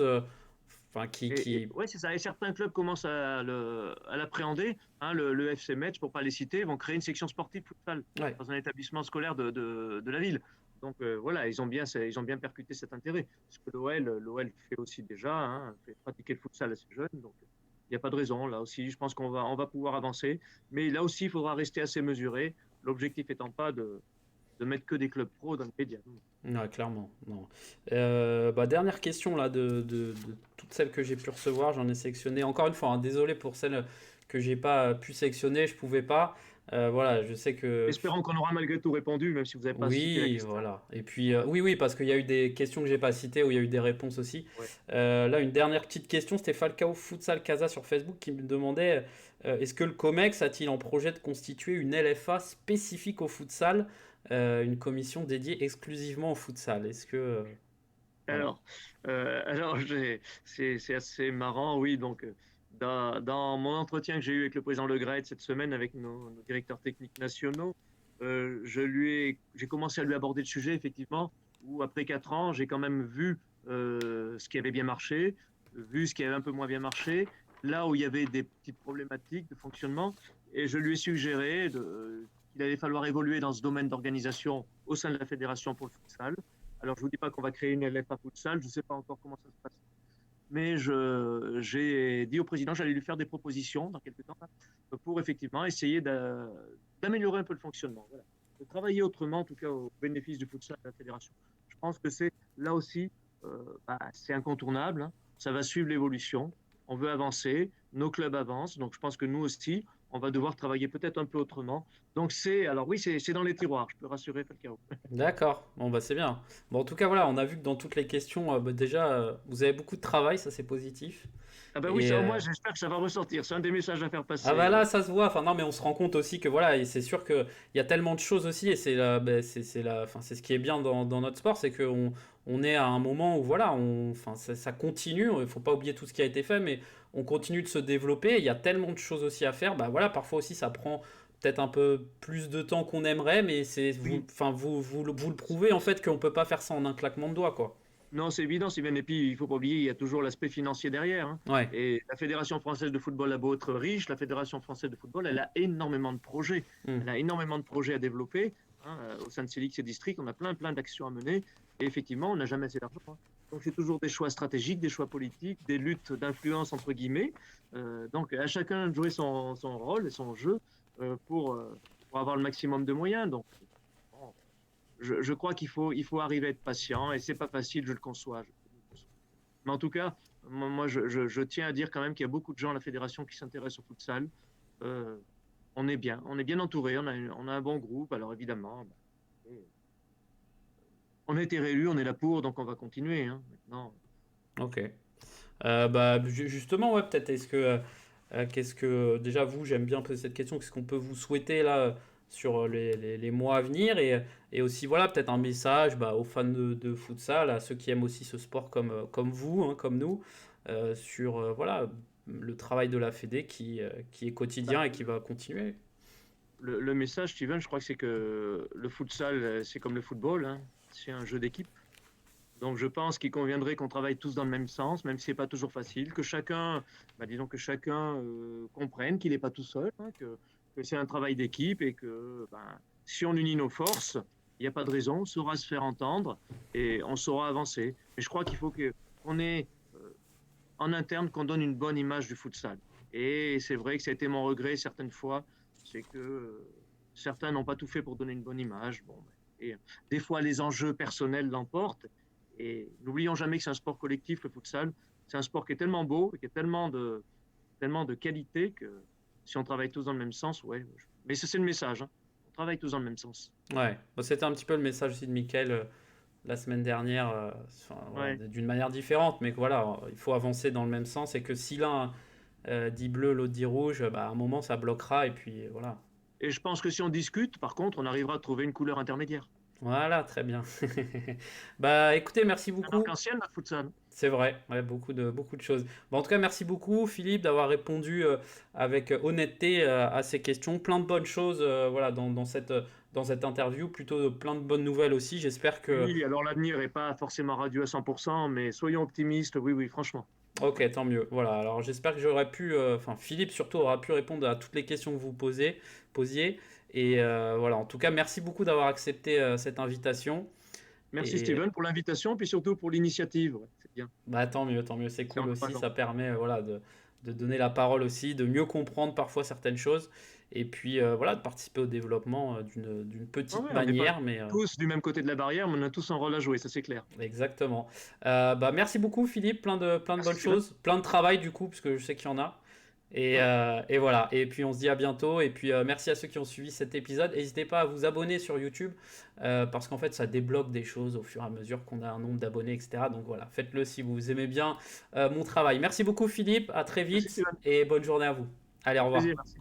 enfin ouais, c'est ça. Et certains clubs commencent à l'appréhender. Hein, le FC Metz, pour pas les citer, vont créer une section sportive futsal ouais. dans un établissement scolaire de la ville. Donc voilà, ils ont bien percuté cet intérêt. Parce que l'OL fait aussi déjà, hein, fait pratiquer le futsal à ses jeunes. Donc il n'y a pas de raison. Là aussi, je pense qu'on va pouvoir avancer. Mais là aussi, il faudra rester assez mesuré. L'objectif étant pas de mettre que des clubs pro dans les médias. Ouais, clairement. Non. Dernière question là de toutes celles que j'ai pu recevoir, j'en ai sélectionné. Encore une fois, hein, désolé pour celles que j'ai pas pu sélectionner, je pouvais pas. Voilà, je sais que Espérons qu'on aura malgré tout répondu, même si vous n'avez pas cité la oui, question. voilà. Et puis oui, parce qu'il y a eu des questions que j'ai pas citées où il y a eu des réponses aussi. Ouais. Là, une dernière petite question, c'était Falcao Futsal Casa sur Facebook qui me demandait est-ce que le COMEX a-t-il en projet de constituer une LFA spécifique au futsal, une commission dédiée exclusivement au futsal? Est-ce que voilà. Alors c'est assez marrant, oui. Donc, dans mon entretien que j'ai eu avec le président Le Gret cette semaine avec nos directeurs techniques nationaux, j'ai commencé à lui aborder le sujet, effectivement, où après 4 ans, j'ai quand même vu ce qui avait bien marché, vu ce qui avait un peu moins bien marché, là où il y avait des petites problématiques de fonctionnement, et je lui ai suggéré qu'il allait falloir évoluer dans ce domaine d'organisation au sein de la fédération pour le futsal. Alors, je ne vous dis pas qu'on va créer une LFA futsal, je ne sais pas encore comment ça se passe. Mais j'ai dit au président que j'allais lui faire des propositions dans quelques temps pour effectivement essayer d'améliorer un peu le fonctionnement. Voilà. De travailler autrement, en tout cas au bénéfice du futsal de la fédération. Je pense que c'est là aussi, c'est incontournable. Hein. Ça va suivre l'évolution. On veut avancer, nos clubs avancent, donc je pense que nous aussi, on va devoir travailler peut-être un peu autrement. Donc alors oui, c'est dans les tiroirs, je peux rassurer Falcao. D'accord, bon bah c'est bien. Bon, en tout cas, voilà, on a vu que dans toutes les questions, déjà, vous avez beaucoup de travail, ça c'est positif. Ah ben oui, Et, ça au moins, j'espère que ça va ressortir. C'est un des messages à faire ah passer. bah là, ça se voit. Enfin non, mais on se rend compte aussi que voilà, et c'est sûr qu'il y a tellement de choses aussi, et c'est enfin, c'est ce qui est bien dans notre sport, c'est qu'on on est à un moment où voilà, enfin, ça continue. Il faut pas oublier tout ce qui a été fait, mais on continue de se développer. Il y a tellement de choses aussi à faire. Bah voilà, parfois aussi ça prend peut-être un peu plus de temps qu'on aimerait, mais c'est vous, Oui, enfin vous le prouvez en fait qu'on peut pas faire ça en un claquement de doigts, quoi. non, c'est évident, c'est bien. Et puis, il faut pas oublier, il y a toujours l'aspect financier derrière, hein. Ouais. Et la Fédération française de football a beau être riche, la Fédération française de football, elle a énormément de projets. Hmm. Elle a énormément de projets à développer, hein. Au sein de Célix et District, on a plein d'actions à mener. Et effectivement, on n'a jamais assez d'argent, hein. Donc, c'est toujours des choix stratégiques, des choix politiques, des luttes d'influence, entre guillemets. Donc, à chacun de jouer son rôle et son jeu euh, pour, euh, pour avoir le maximum de moyens. Donc, bon, je crois qu'il faut arriver à être patient et c'est pas facile, je le conçois. Mais en tout cas, moi je tiens à dire quand même qu'il y a beaucoup de gens à la fédération qui s'intéressent au futsal. Euh, on est bien entouré, on a un bon groupe. Alors évidemment, bah, on a été réélu, on est là pour, donc on va continuer, hein. Maintenant, Ok. Bah justement, ouais, peut-être. Qu'est-ce que déjà vous, j'aime bien poser cette question. Qu'est-ce qu'on peut vous souhaiter là sur les mois à venir et aussi voilà peut-être un message bah, aux fans de futsal, à ceux qui aiment aussi ce sport comme vous, hein, comme nous, sur voilà le travail de la Fédé qui est bah, quotidien et qui va continuer. le message, Steven, je crois que c'est que le futsal, c'est comme le football, hein. C'est un jeu d'équipe. Donc je pense qu'il conviendrait qu'on travaille tous dans le même sens, même si c'est pas toujours facile, que chacun, bah, disons que chacun comprenne qu'il n'est pas tout seul, hein, que c'est un travail d'équipe et que ben, si on unit nos forces, il n'y a pas de raison, on saura se faire entendre et on saura avancer. Mais je crois qu'il faut qu'on ait en interne qu'on donne une bonne image du futsal. Et c'est vrai que ça a été mon regret certaines fois, c'est que certains n'ont pas tout fait pour donner une bonne image. Bon, et des fois, les enjeux personnels l'emportent. Et n'oublions jamais que c'est un sport collectif, le futsal. C'est un sport qui est tellement beau et qui a tellement de qualité que si on travaille tous dans le même sens, ouais. Mais ça, c'est le message, hein. On travaille tous dans le même sens. Ouais, bon, c'était un petit peu le message aussi de Mickaël la semaine dernière, enfin, voilà, Ouais. d'une manière différente, mais que voilà, il faut avancer dans le même sens et que si l'un dit bleu, l'autre dit rouge, bah, à un moment ça bloquera et puis voilà. Et je pense que si on discute, par contre, on arrivera à trouver une couleur intermédiaire. Voilà, très bien. Bah écoutez, merci Un beaucoup. arc-en-ciel, le futsal. C'est vrai, ouais, beaucoup de choses. Bon, en tout cas, merci beaucoup Philippe d'avoir répondu avec honnêteté à ces questions. Plein de bonnes choses voilà, dans cette interview, plutôt plein de bonnes nouvelles aussi. J'espère que... Oui, alors l'avenir n'est pas forcément radieux à 100%, mais soyons optimistes, oui, oui, franchement. Ok, tant mieux. Voilà, alors j'espère que j'aurais pu... Enfin, Philippe surtout aura pu répondre à toutes les questions que vous posiez. Et voilà, en tout cas, merci beaucoup d'avoir accepté cette invitation. Merci Et Steven pour l'invitation, puis surtout pour l'initiative. Ouais, c'est bien, bah, tant mieux, c'est c'est cool aussi, encourageant. ça permet voilà, de donner la parole aussi, de mieux comprendre parfois certaines choses, et puis voilà, de participer au développement d'une Ah petite ouais, on n'est pas manière, mais tous du même côté de la barrière, mais on a tous un rôle à jouer, ça c'est clair. exactement. Bah, merci beaucoup Philippe, plein de Merci bonnes Steven. choses, plein de travail du coup, parce que je sais qu'il y en a. Ouais. Et voilà, et puis on se dit à bientôt, et puis merci à ceux qui ont suivi cet épisode. N'hésitez pas à vous abonner sur YouTube, parce qu'en fait ça débloque des choses au fur et à mesure qu'on a un nombre d'abonnés, etc. Donc voilà, faites-le si vous aimez bien mon travail. Merci beaucoup Philippe, à très Merci vite, Steven. et bonne journée à vous. Allez, au Plaisir. revoir. Merci.